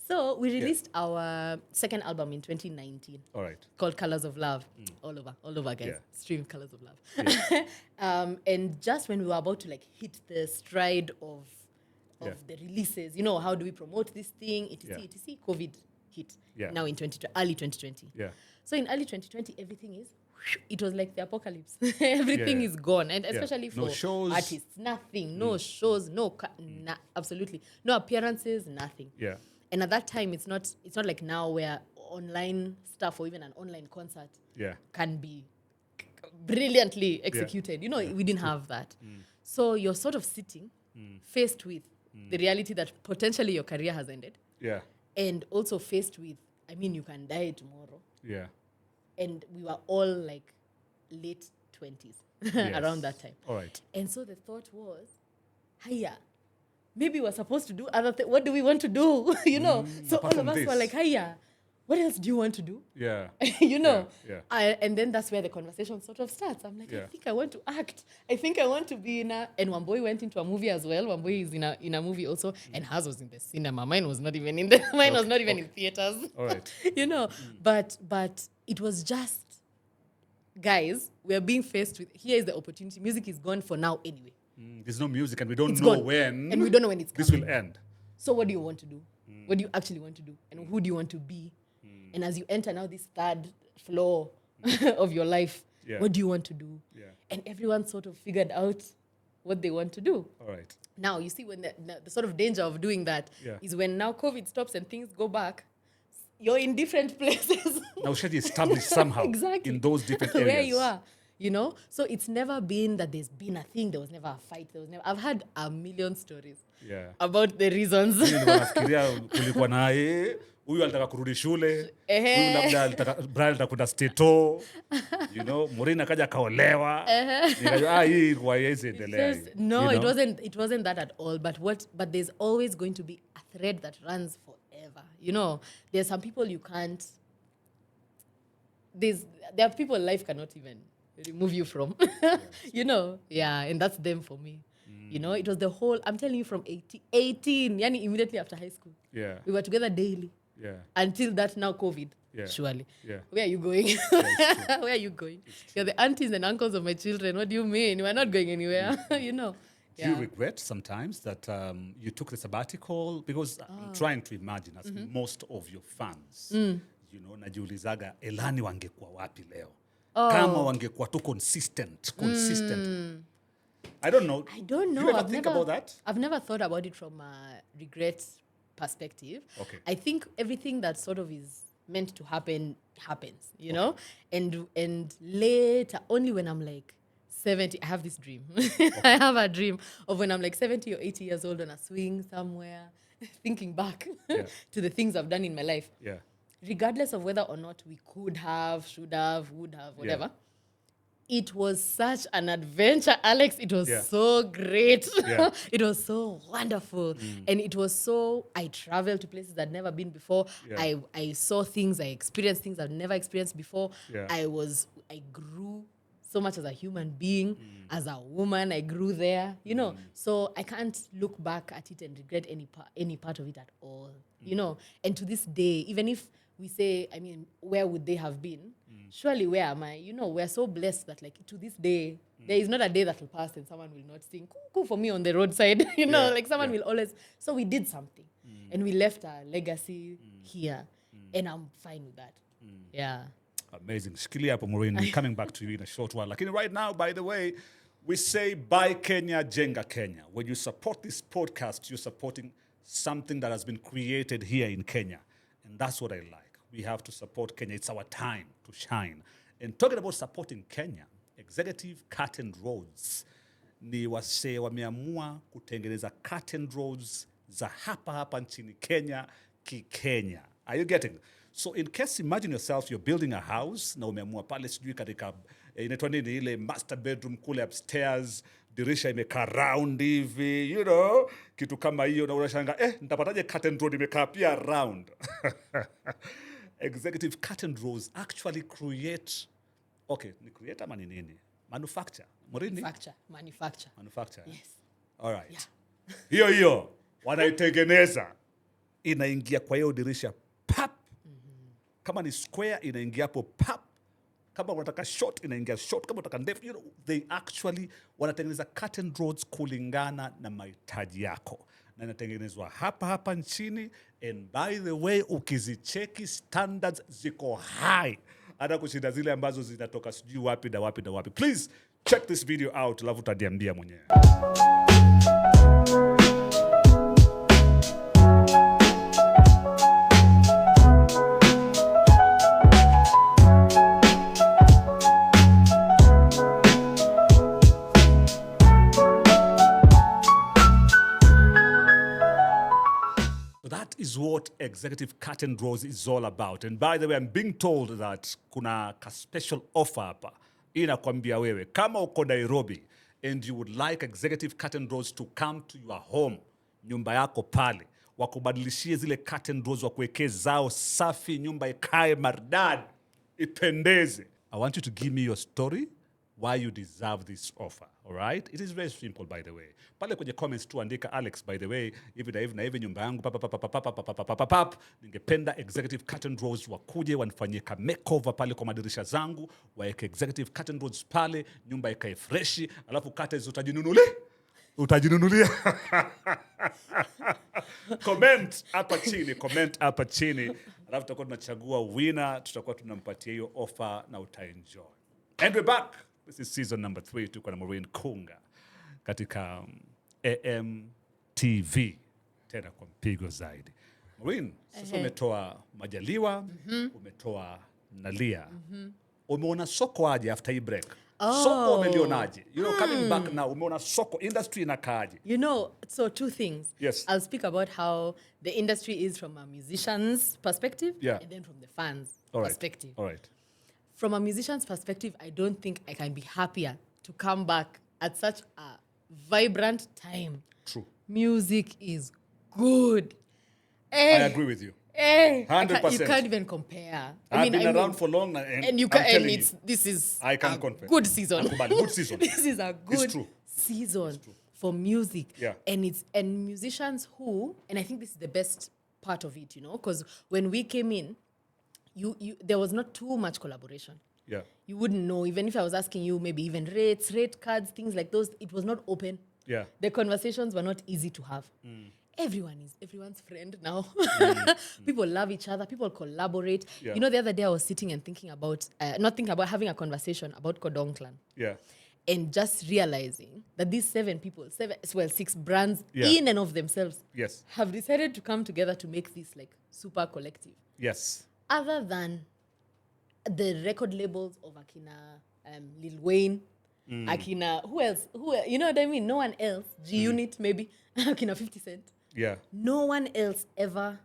So we released our second album in 2019 All right. called Colors of Love. All over, guys. Yeah. Stream Colors of Love. And just when we were about to like hit the stride of Yeah. the releases, you know, how do we promote this thing? Yeah. etc. COVID hit. Yeah. Now in early 2020. Yeah. So in early 2020, everything is. It was like the apocalypse. Everything Yeah. is gone, and especially No for shows. artists, nothing, no shows, absolutely no appearances, nothing. Yeah. And at that time, it's not like now where online stuff or even an online concert Yeah. can be brilliantly executed. You know, we didn't have that. So you're sort of sitting faced with the reality that potentially your career has ended, Yeah. and also faced with, I mean, you can die tomorrow. Yeah. And we were all like late 20s Yes. around that time. All right. And so the thought was, hiya, maybe we're supposed to do other things. What do we want to do? You know? So apart all of from us were this. like, hiya, what else do you want to do? Yeah. You know? Yeah. And then that's where the conversation sort of starts. I'm like, Yeah. I think I want to act. I think I want to be in a... And Wamboy went into a movie as well. Wamboy is in a movie also. And hers was in the cinema. Mine was not even in the... Mine was not even in theaters. All right. You know? But it was just... Guys, we are being faced with... Here is the opportunity. Music is gone for now anyway. There's no music, and we don't It's know gone. when. And we don't know when it's this coming. will end. So what do you want to do? What do you actually want to do? And who do you want to be? And as you enter now this third floor of your life, Yeah. what do you want to do? Yeah. And everyone sort of figured out what they want to do. All right. Now, you see, when the sort of danger of doing that is Yeah. when now COVID stops and things go back, you're in different places. Now should be established somehow Exactly. in those different areas. Where you are, you know? So it's never been that there's been a thing, there was never a fight, I've had a million stories Yeah. about the reasons. Mimi nilikuwa nafikiria kulikuwa naye huyu alitaka kurudi shule, huyu labda alitaka Brian alitaka kwenda stato, you know, Maureen akaja akaolewa. Nikajua hii kwa hizi endelea. Yes, no, it wasn't that at all. But there's always going to be a thread that runs forever. You know, there's some people you can't. There are people life cannot even remove you from. You know, yeah, and that's them for me. You know, it was the whole. I'm telling you, from 18, yani immediately after high school, Yeah. we were together daily Yeah. until that now COVID. Yeah. Surely. Yeah. Where are you going? Where are you going? You're the aunties and uncles of my children. What do you mean? We're not going anywhere. You know. Do you regret sometimes that you took the sabbatical? Because I'm trying to imagine, as most of your fans, you know, najiulizaga Elani wangekuwa wapi leo? Kama wangekuwa tu consistent. I don't know. I don't know. You ever think about that? I've never thought about it from a regret perspective. Okay. I think everything that sort of is meant to happen happens, you know? And later, only when I'm like 70, I have this dream. I have a dream of when I'm like 70 or 80 years old on a swing somewhere, thinking back to the things I've done in my life. Yeah. Regardless of whether or not we could have, should have, would have, whatever. It was such an adventure, Alex. It was so great. Yeah. It was so wonderful. And it was so, I traveled to places I'd never been before. Yeah. I saw things, I experienced things I've never experienced before. Yeah. I grew so much as a human being, as a woman, I grew there, you know. So I can't look back at it and regret any part of it at all, you know. And to this day, even if we say, I mean, where would they have been? Surely, where am I? You know, we're so blessed that, like, to this day, there is not a day that will pass and someone will not sing cuckoo for me on the roadside. You know, like someone will always. So we did something, and we left our legacy here, and I'm fine with that. Yeah. Amazing. Shikilia hapo, Maureen. We're coming back to you in a short while. Like right now, by the way, we say buy Kenya, Jenga Kenya. When you support this podcast, you're supporting something that has been created here in Kenya. And that's what I like. We have to support Kenya. It's our time to shine. And talking about supporting Kenya, Executive Curtain Roads ni wasee wameamua kutengeneza curtain roads za hapa nchini Kenya Kenya. Are you getting? So in case, imagine yourself, you're building a house na umeamua pale sijui katika inaitwa nini ile master bedroom kule upstairs, dirisha imekaa round hivi, you know, kitu kama hiyo, na unashanga nitapataje curtain road imekaa pia round. Executive curtain roads actually create, ni create ama ni nini? Manufacture. Morini? Manufacture. Yes. All right. Yeah. Hiyo wanaitengeneza, inaingia kwa hiyo dirisha pap. Kama ni square inaingia hapo pap. Kama unataka short inaingia short. Kama unataka ndefu, you know, they actually wanatengeneza curtain roads kulingana na mahitaji yako. Na inatengenezwa hapa nchini, and by the way, ukizicheki standards ziko high. Hata kushinda zile ambazo zinatoka sijui wapi na wapi. Please check this video out, alafu utaniambia mwenyewe. Is what Executive Curtain Roads is all about. And by the way, I'm being told that kuna ka special offer hapa. Inakwambia wewe, kama uko Nairobi and you would like Executive Curtain Roads to come to your home, nyumba yako pale, wakubadilishie zile curtain roads, wakuwekee zao safi, nyumba ikae maridadi, ipendeze. I want you to give me your story why you deserve this offer. All right? It is very simple, by the way. Pale kwenye comments tu andika, Alex, by the way, hivi na hivi nyumba yangu ningependa Executive Curtain Roads wakuje wanifanyie ka makeover pale kwa madirisha zangu, waeke Executive Curtain Roads pale, nyumba ikae freshi, alafu curtains utajinunulia. Comment hapa chini. Alafu tutakuwa tunachagua winner, tutakuwa tunampatia hiyo offer na utaenjoy. And we're back. This is season number 3. Tuko na Maureen Kunga katika AMTV, tena kwa mpigo zaidi. Maureen, sasa umetoa Majaliwa, umetoa Nalia. Umeona soko aje after hii break? Soko umelionaje? You know, coming back now, umeona soko industry inakaaje? You know, so two things. Yes. I'll speak about how the industry is from a musician's perspective, and then from the fans' perspective. All right. From a musician's perspective, I don't think I can be happier to come back at such a vibrant time. True. Music is good. I agree with you. 100%. You can't even compare. I've been around for long, and you can, I'm telling you, this is I can confess. Good season. Good season. This is a good season for music. Yeah. And musicians who, and I think this is the best part of it, you know, because when we came in, there was not too much collaboration. Yeah. You wouldn't know, even if I was asking you maybe even rate cards, things like those, it was not open. Yeah. The conversations were not easy to have. Everyone is everyone's friend now. People love each other. People collaborate. Yeah. You know, the other day I was sitting and thinking about, having a conversation about Kodong Clan. Yeah. And just realizing that these 6 brands in and of themselves have decided to come together to make this like super collective. Yes. Other than the record labels of Akina, Lil Wayne, Akina, who else? You know what I mean? No one else. G Unit, maybe. Akina 50 Cent. Yeah. No one else ever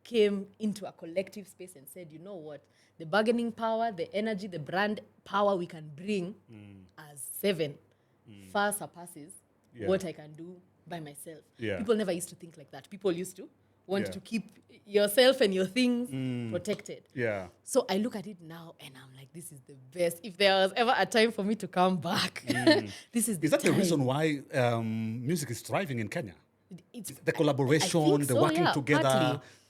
came into a collective space and said, you know what? The bargaining power, the energy, the brand power we can bring as Seven far surpasses what I can do by myself. Yeah. People never used to think like that. People used to want Yeah. to keep yourself and your things protected. Yeah. So I look at it now and I'm like, this is the best. If there was ever a time for me to come back, this is the Is that time. the reason why music is thriving in Kenya? It's The collaboration, I think the so, working yeah, together,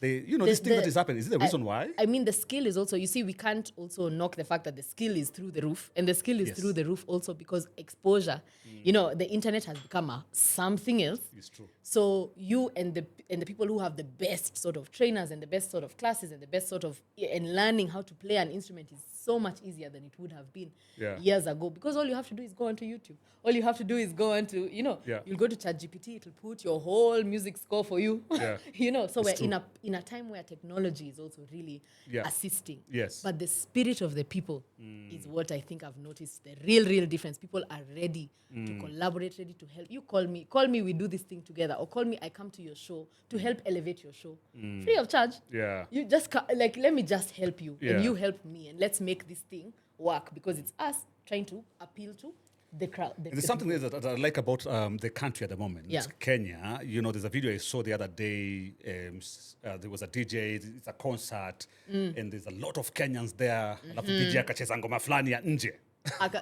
partly. this thing that is happening. Is it the reason why? I mean, the skill is also, you see, we can't also knock the fact that the skill is through the roof. And the skill is Yes. through the roof also because exposure, the internet has become something else. It's true. So you and the people who have the best sort of trainers and the best sort of classes and the best sort of, and learning how to play an instrument is so much easier than it would have been years ago. Because all you have to do is go onto YouTube. All you have to do is go onto, you'll go to ChatGPT, it'll put your whole music score for you. Yeah. So It's we're true. in a time where technology is also really assisting. Yes. But the spirit of the people is what I think I've noticed the real difference. People are ready to collaborate, ready to help. You call me, we do this thing together. Or call me, I come to your show to help elevate your show. Free of charge. Yeah. You just, let me just help you. Yeah. And you help me. And let's make this thing work. Because it's us trying to appeal to the crowd. There's something that I like about the country at the moment. Yeah. Kenya. There's a video I saw the other day. There was a DJ, it's a concert, and there's a lot of Kenyans there. Alafu DJ akacheza ngoma fulani ya nje.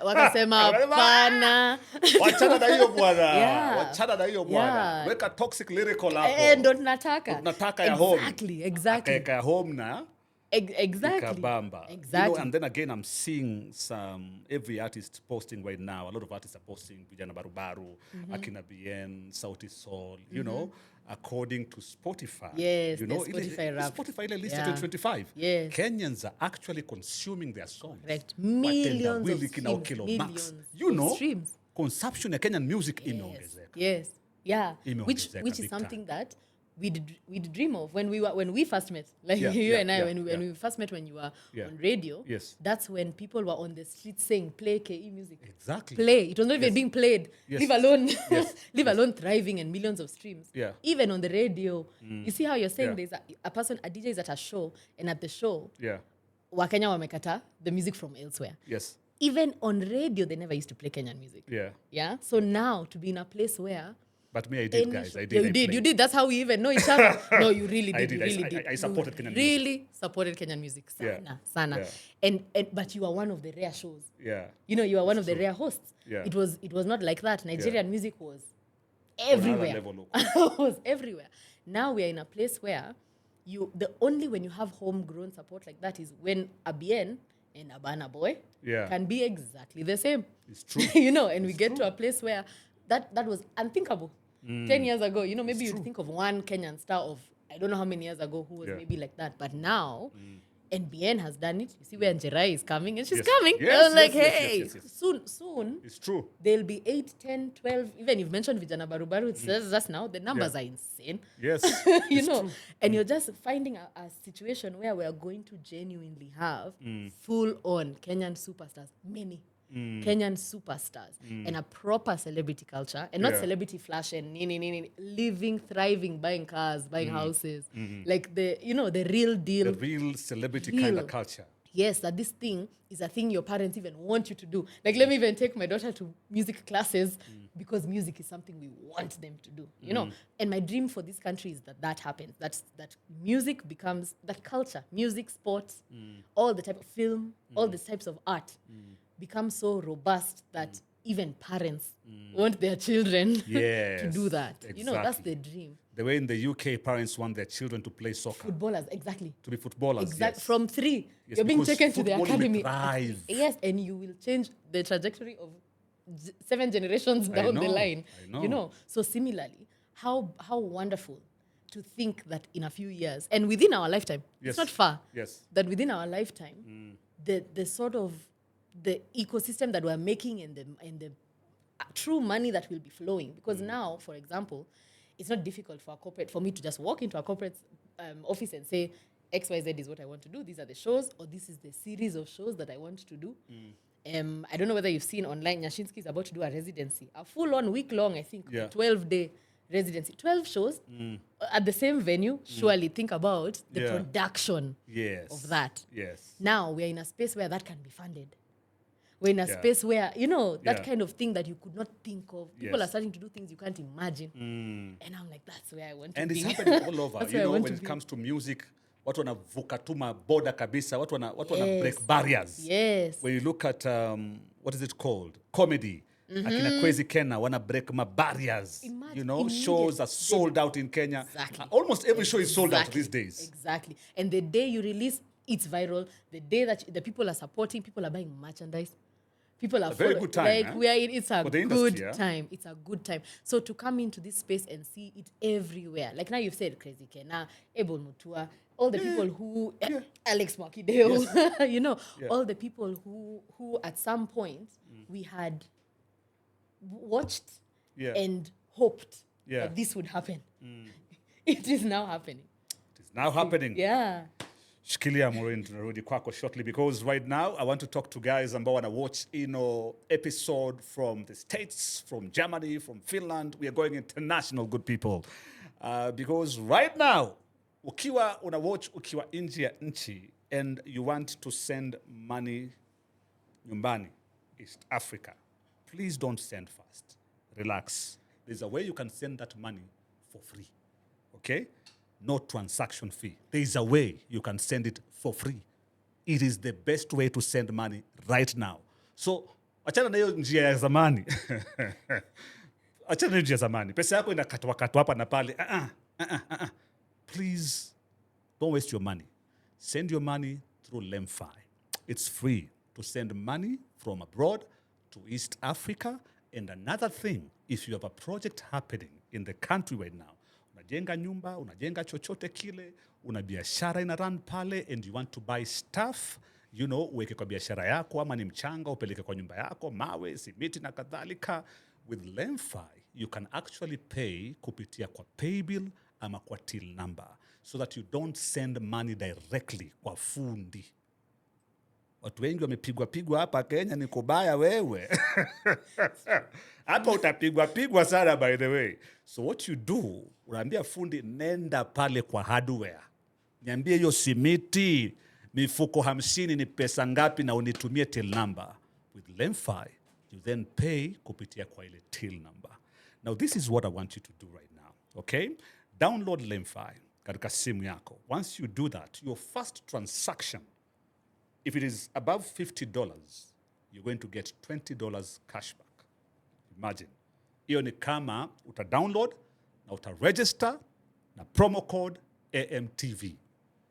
Wakasema pana. Wachana na hiyo bwana. Yeah. Wachana na hiyo bwana. Yeah. Weka toxic lyrical hapo. Ndo tunataka. Tunataka ya home. Exactly. Akaeka ya home na Exactly. Kabamba. Exactly. And then again, I'm seeing every artist posting right now. A lot of artists are posting Vijana Barubaru, Akina BN, Sauti Sol, according to Spotify. Yes, you the know, Spotify rap. Spotify ile list Yeah. 2025. Yes. Kenyans are actually consuming their songs. Correct. Watenda Millions of Willy kina streams. Okilo Millions Max. of streams. Consumption ya Kenyan music imeongezeka. Yes. Yeah. Which Imeongezeka is big something that we'd dream of when we first met. Like Yeah, you yeah, and I, yeah, when we first met when you were Yeah. on radio. Yes. That's when people were on the street saying, play KE music. Exactly. Play. It was not even Yes. being played. Yes. Leave alone. Yes. Leave alone thriving and millions of streams. Yeah. Even on the radio. You see how you're saying Yeah. there's a DJ is at a show, and at the show, Yeah. Wakenya wamekata the music from elsewhere. Yes. Even on radio, they never used to play Kenyan music. Yeah. Yeah. So now to be in a place where But me, I did, guys. show- I did. Yeah, I you did. played. You did. That's how we even know each other. No, you really I did. did. You really I did. I supported You Kenyan music. really supported Kenyan music. Sana, Yeah. sana. Yeah. And but you are one of the rare shows. Yeah. You are one of the rare hosts. Yeah. It was not like that. Nigerian music was Another everywhere. level. Was everywhere. Now we are in a place where when you have homegrown support like that is when a BN and a Bana boy Yeah. can be exactly the same. It's true. And we get to a place where that was unthinkable. 10 years ago, maybe you'd think of one Kenyan star of I don't know how many years ago who was Yeah. maybe like that. But now, NBN has done it. You see where Njerai is coming, and she's Yes. coming. Yes, I was like, yes, hey, yes. soon, It's true. there'll be 8, 10, 12, even you've mentioned Vijana Barubaru, it says just now, the numbers are insane. Yes. And you're just finding a situation where we're going to genuinely have full-on Kenyan superstars, many Kenyan superstars, and a proper celebrity culture, and not Yeah. celebrity flash and living, thriving, buying cars, buying houses, like the real deal. The real celebrity kind Real. of culture. Yes, that this thing is a thing your parents even want you to do. Like, let me even take my daughter to music classes because music is something we want them to do, And my dream for this country is that happens. That music becomes, that culture, music, sports, all the type of film, all the types of art become so robust that even parents want their children to Yes, do that. That's exactly. the dream. The way in the UK, parents want their children to play soccer, Footballers, exactly. to be footballers. Exactly. Yes. From 3, Yes, you're being because taken to the football will academy. thrive. Yes, and you will change the trajectory of 7 generations down the know, line. I know. So similarly, how wonderful to think that in a few years and within our lifetime, Yes. it's not far. Yes. That within our lifetime, the sort of the ecosystem that we're making and the true money that will be flowing. Because now, for example, it's not difficult for me to just walk into a corporate office and say, XYZ is what I want to do. These are the shows, or this is the series of shows that I want to do. I don't know whether you've seen online, Nyashinsky is about to do a residency, a full-on week-long, I think, Yeah. 12-day residency, 12 shows at the same venue. Surely think about the Yeah. production Yes. of that. Yes. Now we're in a space where that can be funded. We're in a Yeah. space where, that Yeah. kind of thing that you could not think of. People Yes. are starting to do things you can't imagine. And I'm like, that's where I want to And be. it's happening all over. That's You where I know, want when to it be. comes to music, watu wanavuka tu maboda kabisa, watu wana Yes. break barriers. Yes. When you look at, what is it called? Comedy. Akina Crazy Kenna wanna break my barriers. Imagine- You know, immediate- shows are sold out in Kenya. Exactly. Almost every show is sold out Exactly. these days. Exactly. And the day you release, it's viral. The day that the people are supporting, people are buying merchandise. People are a very good time, Like eh? we are in, it's a For the good industry, yeah? time. It's a good time. So to come into this space and see it everywhere, like now you've said Crazy Kena, Ebon Mutua, all the people who Alex Mwakideo, Yeah. all the people who at some point we had watched Yeah. and hoped Yeah. that this would happen. It is now happening. It's now happening. Yeah. Shikilia Maureen, tunarudi kwako shortly because right now I want to talk to guys ambao wana watch episode from the States, from Germany, from Finland. We are going international, good people. Because right now, ukiwa una watch ukiwa nje ya nchi and you want to send money nyumbani, East Africa, please don't send fast. Relax. There's a way you can send that money for free. Okay? No transaction fee. There is a way you can send it for free. It is the best way to send money right now. So, achana na hiyo njia ya zamani. Achana na hiyo njia ya zamani. Pesa yako inakatwa hapa na pale. Please, don't waste your money. Send your money through Lemfi. It's free to send money from abroad to East Africa. And another thing, if you have a project happening in the country right now, unajenga nyumba, unajenga chochote kile, una biashara ina run pale, and you want to buy stuff, uweke kwa biashara yako, ama ni mchanga, upeleke kwa nyumba yako, mawe, simiti na kadhalika. With Lemfi, you can actually pay kupitia kwa paybill ama kwa till number, so that you don't send money directly kwa fundi. Watu wengi wamepigwa hapa Kenya, ni kubaya wewe. Hapa utapigwa sana, by the way. So what you do, unaambia fundi, nenda pale kwa hardware. Niambie hiyo simiti, mifuko 50 ni pesa ngapi na unitumie till number. With Lemfi, you then pay kupitia kwa ile till number. Now this is what I want you to do right now, okay? Download Lemfi katika simu yako. Once you do that, your first transaction, if it is above $50, you're going to get $20 cashback. Imagine. Hiyo ni kama uta-download na uta-register na promo code AMTV.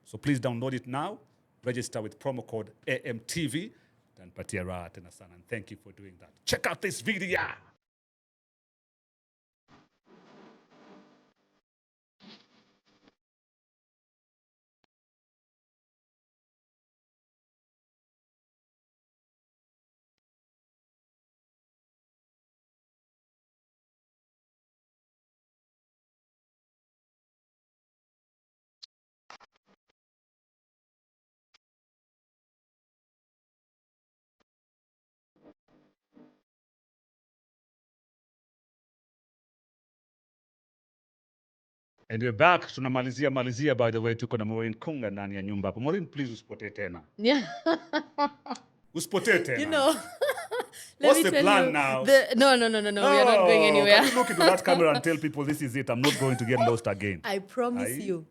So please download it now. Register with promo code AMTV. Utanipatia raha tena sana. And thank you for doing that. Check out this video. And we're back. Tunamalizia by the way, tuko na Maureen Kunga ndani ya nyumba hapo. Maureen, please usipotee tena. Yeah. Usipotee tena. Let What's me the tell plan you, now? No. We are not going anywhere. Can you look into that camera and tell people this is it? I'm not going to get lost again. I promise you,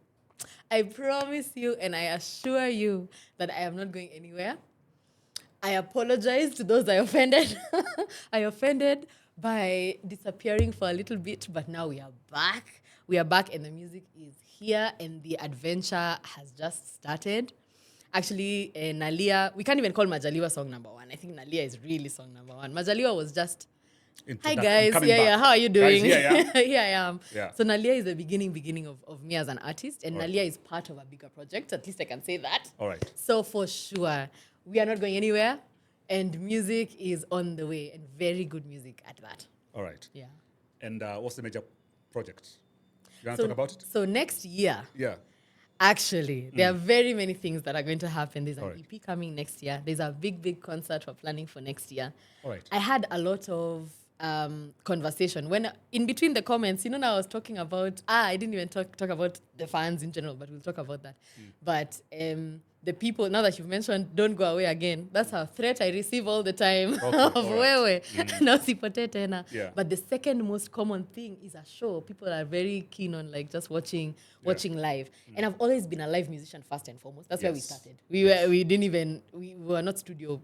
and I assure you that I am not going anywhere. I apologize to those I offended. I offended by disappearing for a little bit, but now we are back. We are back, and the music is here, and the adventure has just started. Actually, Nalia, we can't even call Majaliwa song number 1. I think Nalia is really song number 1. Majaliwa was just, hi guys, how are you doing? Guys, Here I am. Yeah. So Nalia is the beginning of me as an artist, and Nalia is part of a bigger project. At least I can say that. All right. So for sure, we are not going anywhere, and music is on the way, and very good music at that. All right. Yeah. And what's the major project? You want to talk about it? So next year, Yeah. Actually, there are very many things that are going to happen. There's an Alright. EP coming next year. There's a big concert we're planning for next year. Alright. I had a lot of conversation when in between the comments. Now I was talking about I didn't even talk about the fans in general, but we'll talk about that. But the people, now that you've mentioned, don't go away again. That's a threat I receive all the time. Of alright. wewe. No sipotee tena. Yeah. But the second most common thing is a show. People are very keen on like just watching live. And I've always been a live musician first and foremost. That's where we Yes. started. We were not studio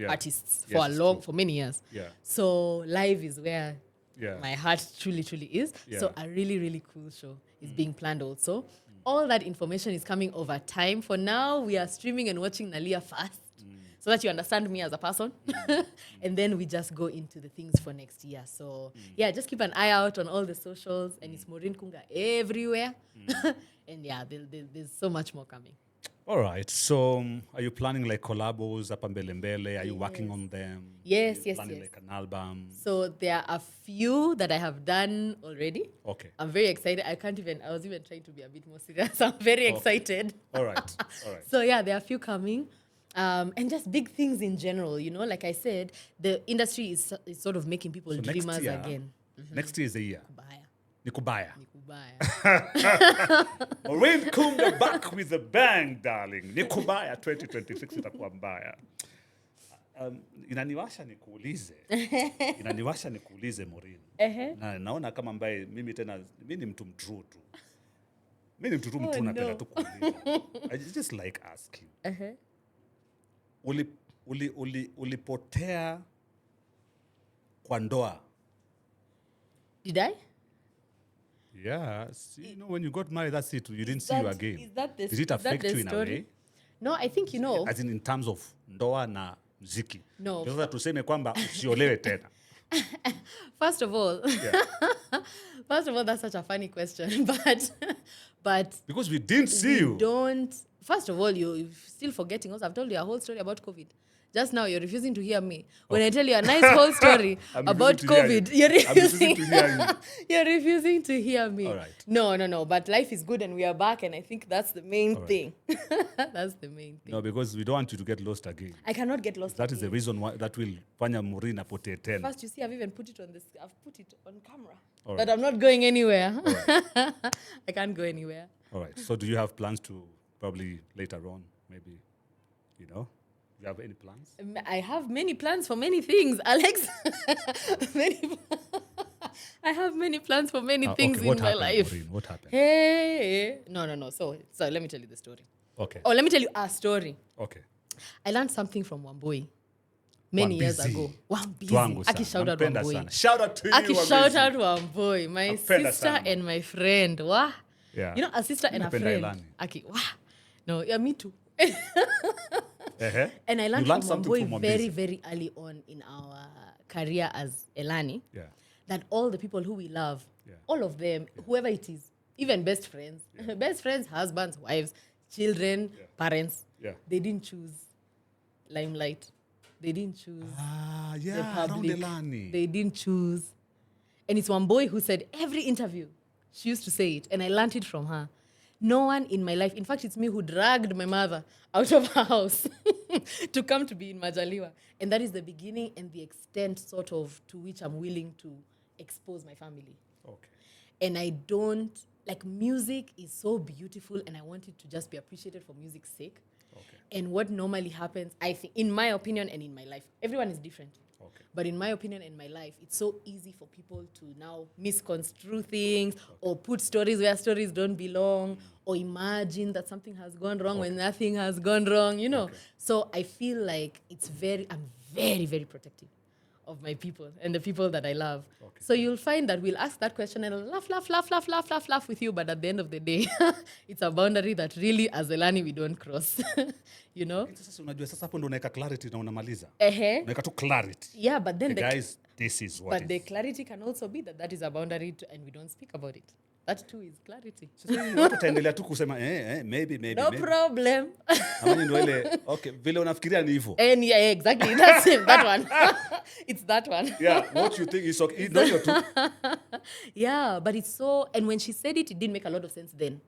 artists Yes, it's true. for many years. Yeah. So live is where Yeah. my heart truly is. Yeah. So a really cool show is being planned also. All that information is coming over time. For now, we are streaming and watching Nalia first so that you understand me as a person. And then we just go into the things for next year. So yeah, just keep an eye out on all the socials. And it's Maureen Kunga everywhere. And yeah, there's so much more coming. All right. So, are you planning like collabos up mbele mbele? Are you working on them? Yes, Are you yes, planning yes. like an album? So there are a few that I have done already. Okay. I'm very excited. I was even trying to be a bit more serious. I'm very excited. All right. All right. So yeah, there are a few coming. And just big things in general, like I said, the industry is sort of making people So dreamers again. Next year is the year. Kubaya. Nikubaya. Nikubaya. Maureen Kunga back with a bang, darling. Nikubaya 2026 itakuwa mbaya. Inaniwasha nikuulize Maureen. Na naona kama ambaye mimi ni mtu mtrue tu. Mimi ni mtu mtrue napenda tu kuuliza. I just like asking. Ulipotea kwa ndoa? Did I? Yeah. See, when you got married, that's it. You didn't see you again. Did it affect you in a way? No, I think As in terms of ndoa na muziki. No. Sasa tuseme kwamba usiolewe tena. First of all, that's such a funny question. But Because we didn't see you. don't. First of all, you're still forgetting. Also, I've told you a whole story about COVID. Just now, you're refusing to hear me. When I tell you a nice whole story about COVID, you're refusing to hear you. You're refusing to hear me. All right. No. But life is good and we are back, and I think that's the main thing. That's the main thing. No, because we don't want you to get lost again. I cannot get lost. That is the again. reason why that will fanya Maureen apotee tena. First, you see, I've even put it on this. I've put it on camera. All That right. I'm not going anywhere. I can't go anywhere. All right. So do you have plans to probably later on, maybe, do you have any plans? I have many plans for many things, Alex. I have many plans for many things okay, what in my happened, life. Maureen? What happened? Hey. No. So let me tell you the story. Okay. Oh, let me tell you a story. Okay. I learned something from Wambui many years Wambizi. ago. Wambizi. Twangu Aki sana. shout out Nampenda Wambui. sana. Shout out to you, Aki shout Wambizi. out Wambui. My Nampenda sister sana. and my friend. Wah. Yeah. A sister and a Napenda friend. Elani. Aki, wah. No, yeah, me too. Uh-huh. And I learned, You learned from something Wambui from very, Wambizi. very early on in our career as Elani. Yeah. That all the people who we love, Yeah. all of them, whoever it is, even best friends, husbands, wives, children, parents, they didn't choose limelight. They didn't choose Ah, the yeah, around public. Elani. They didn't choose. And it's one boy who said every interview, she used to say it, and I learned it from her. No one in my life, in fact, it's me who dragged my mother out of her house to come to be in Majaliwa. And that is the beginning and the extent, sort of, to which I'm willing to expose my family. Okay. And I don't, music is so beautiful, and I want it to just be appreciated for music's sake. Okay. And what normally happens, I think, in my opinion and in my life, everyone is different. Okay. But in my opinion and my life, it's so easy for people to now misconstrue things or put stories where stories don't belong or imagine that something has gone wrong when nothing has gone wrong, Okay. So I feel like I'm very, very protective of my people and the people that I love. Okay. So you'll find that we'll ask that question and I'll laugh with you. But at the end of the day, it's a boundary that really, as Elani, we don't cross. Sasa unajua sasa hapo ndo unaweka clarity na unamaliza. Unaweka tu clarity. Yeah, but then Guys, this is what But the clarity can also be that is a boundary and we don't speak about it. That too is clarity. Sasa watu taendelea tu kusema maybe. No problem. Amani ndo ile okay, vile unafikiria ni hivyo. And yeah, exactly. That's it. That one. It's that one. Yeah, what you think is okay. No, you're too. Yeah, but it's so, and when she said it didn't make a lot of sense then.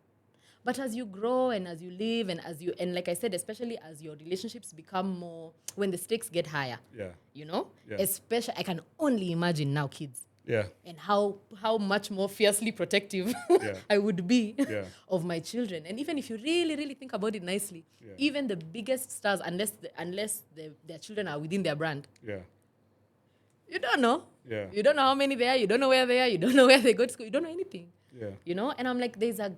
But as you grow and as you live and like I said, especially as your relationships become more, when the stakes get higher, Yeah. you know, Yeah. especially I can only imagine now kids. Yeah. And how much more fiercely protective Yeah. I would be Yeah. of my children. And even if you really, really think about it nicely, even the biggest stars, unless their children are within their brand, Yeah. you don't know. Yeah. You don't know how many there are. You don't know where they are. You don't know where they go to school. You don't know anything. Yeah. You know. And I'm like, there's a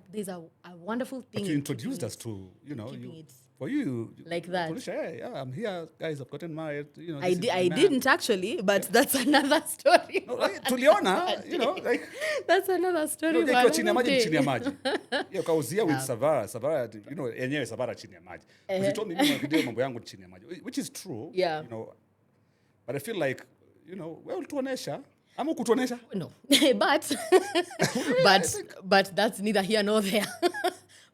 wonderful thing. But you in introduced keeping us to, keeping it for you. like that. Felicia, hey, yeah, I'm here, guys, I've gotten married. You know, I this is my man. didn't actually, but that's another story. No, right? Tuliona, you know, like, That's another story. no, for ikiwa chini ya another maji ni day. chini ya maji. Hiyo kauzia with Savara, you know, yenyewe Savara chini ya maji. Because you told me mimi nakidia mambo yangu chini ya maji, which is true. Yeah. You know, but I feel like, you know, wewe ulituonesha, ama kutuonesha? No, but that's neither here nor there.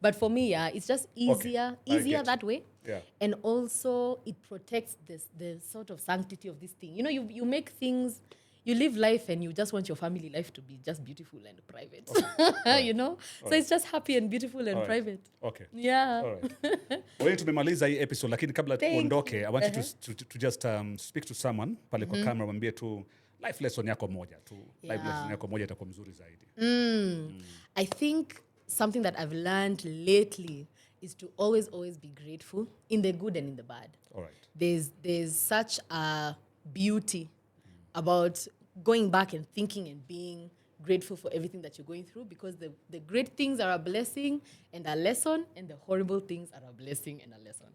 But for me, yeah, it's just easier get that way. Yeah. And also it protects the sort of sanctity of this thing. You know, you make things, you live life and you just want your family life to be just beautiful and private. You know? So it's just happy and beautiful and private. Okay. Yeah. All right. Wewe tumemaliza hii episode, lakini kabla tuondoke, I want you to just speak to someone pale kwa camera, mwambie tu life lesson yako moja tu. Life lesson yako moja itakuwa mzuri zaidi. I think something that I've learned lately is to always be grateful in the good and in the bad. All right. There's such a beauty about going back and thinking and being grateful for everything that you're going through, because the great things are a blessing and a lesson, and the horrible things are a blessing and a lesson.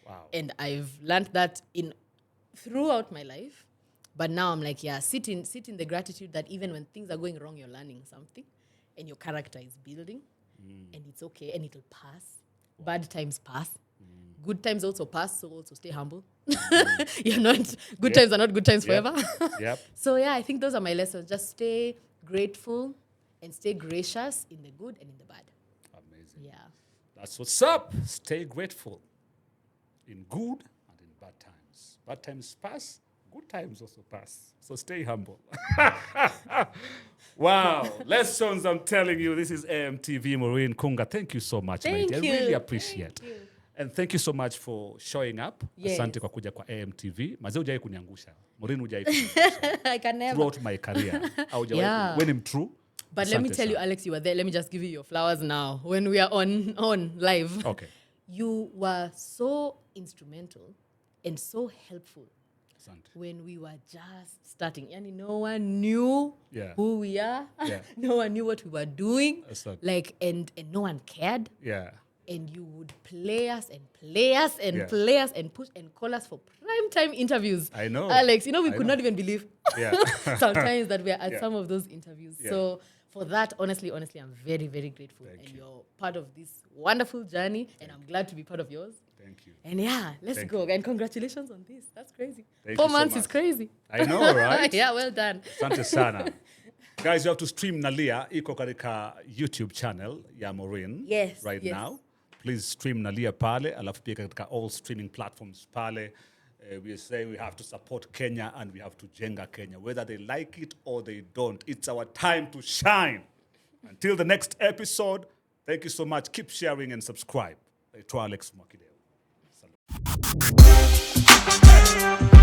Wow. And I've learned that throughout my life. But now I'm like, sit in the gratitude that even when things are going wrong, you're learning something and your character is building, and it's okay and it'll pass. Bad times pass. Good times also pass, so also stay humble. You're not good times are not good times forever. Yep. So I think those are my lessons. Just stay grateful and stay gracious in the good and in the bad. Amazing. Yeah. That's what's up. Stay grateful in good and in bad times. Bad times pass, good times also pass. So stay humble. Wow. Lessons, I'm telling you. This is AMTV, Maureen Kunga. Thank you so much, Thank my dear. you. I really appreciate. Thank you. And thank you so much for showing up. Yes. Asante kwa kuja kwa AMTV. Mazee hujai kuniangusha. Maureen hujai kuniangusha. I can never. Throughout my career. Yeah. When I'm true. But let me asante tell you, sana. Alex, you were there. Let me just give you your flowers now. When we are on live, Okay. you were so instrumental and so helpful Asante. when we were just starting. Yani, no one knew Yeah. who we are. Yeah. No one knew what we were doing. Asante. Like, and no one cared. Yeah. And you would play us and play us and Yeah. play us and push and call us for prime time interviews. I know. Alex, we I could know. not even believe Yeah. sometimes that we're at Yeah. some of those interviews. Yeah. So for that, honestly, I'm very, very grateful. Thank and you. are part of this wonderful journey, and I'm glad to be part of yours. Thank you. And let's Thank go. And congratulations on this. That's crazy. Thank 4 you so months is much. crazy. I know, right? Yeah, well done. Asante sana. Guys, you have to stream Nalia. Iko katika YouTube channel ya Maureen Yes, right yes. now. Please stream Nalia pale, alafu pia katika all streaming platforms pale. We are saying we have to support Kenya and we have to jenga Kenya. Whether they like it or they don't, it's our time to shine. Until the next episode, thank you so much. Keep sharing and subscribe. Naitwa Alex Mwakideu. Salute.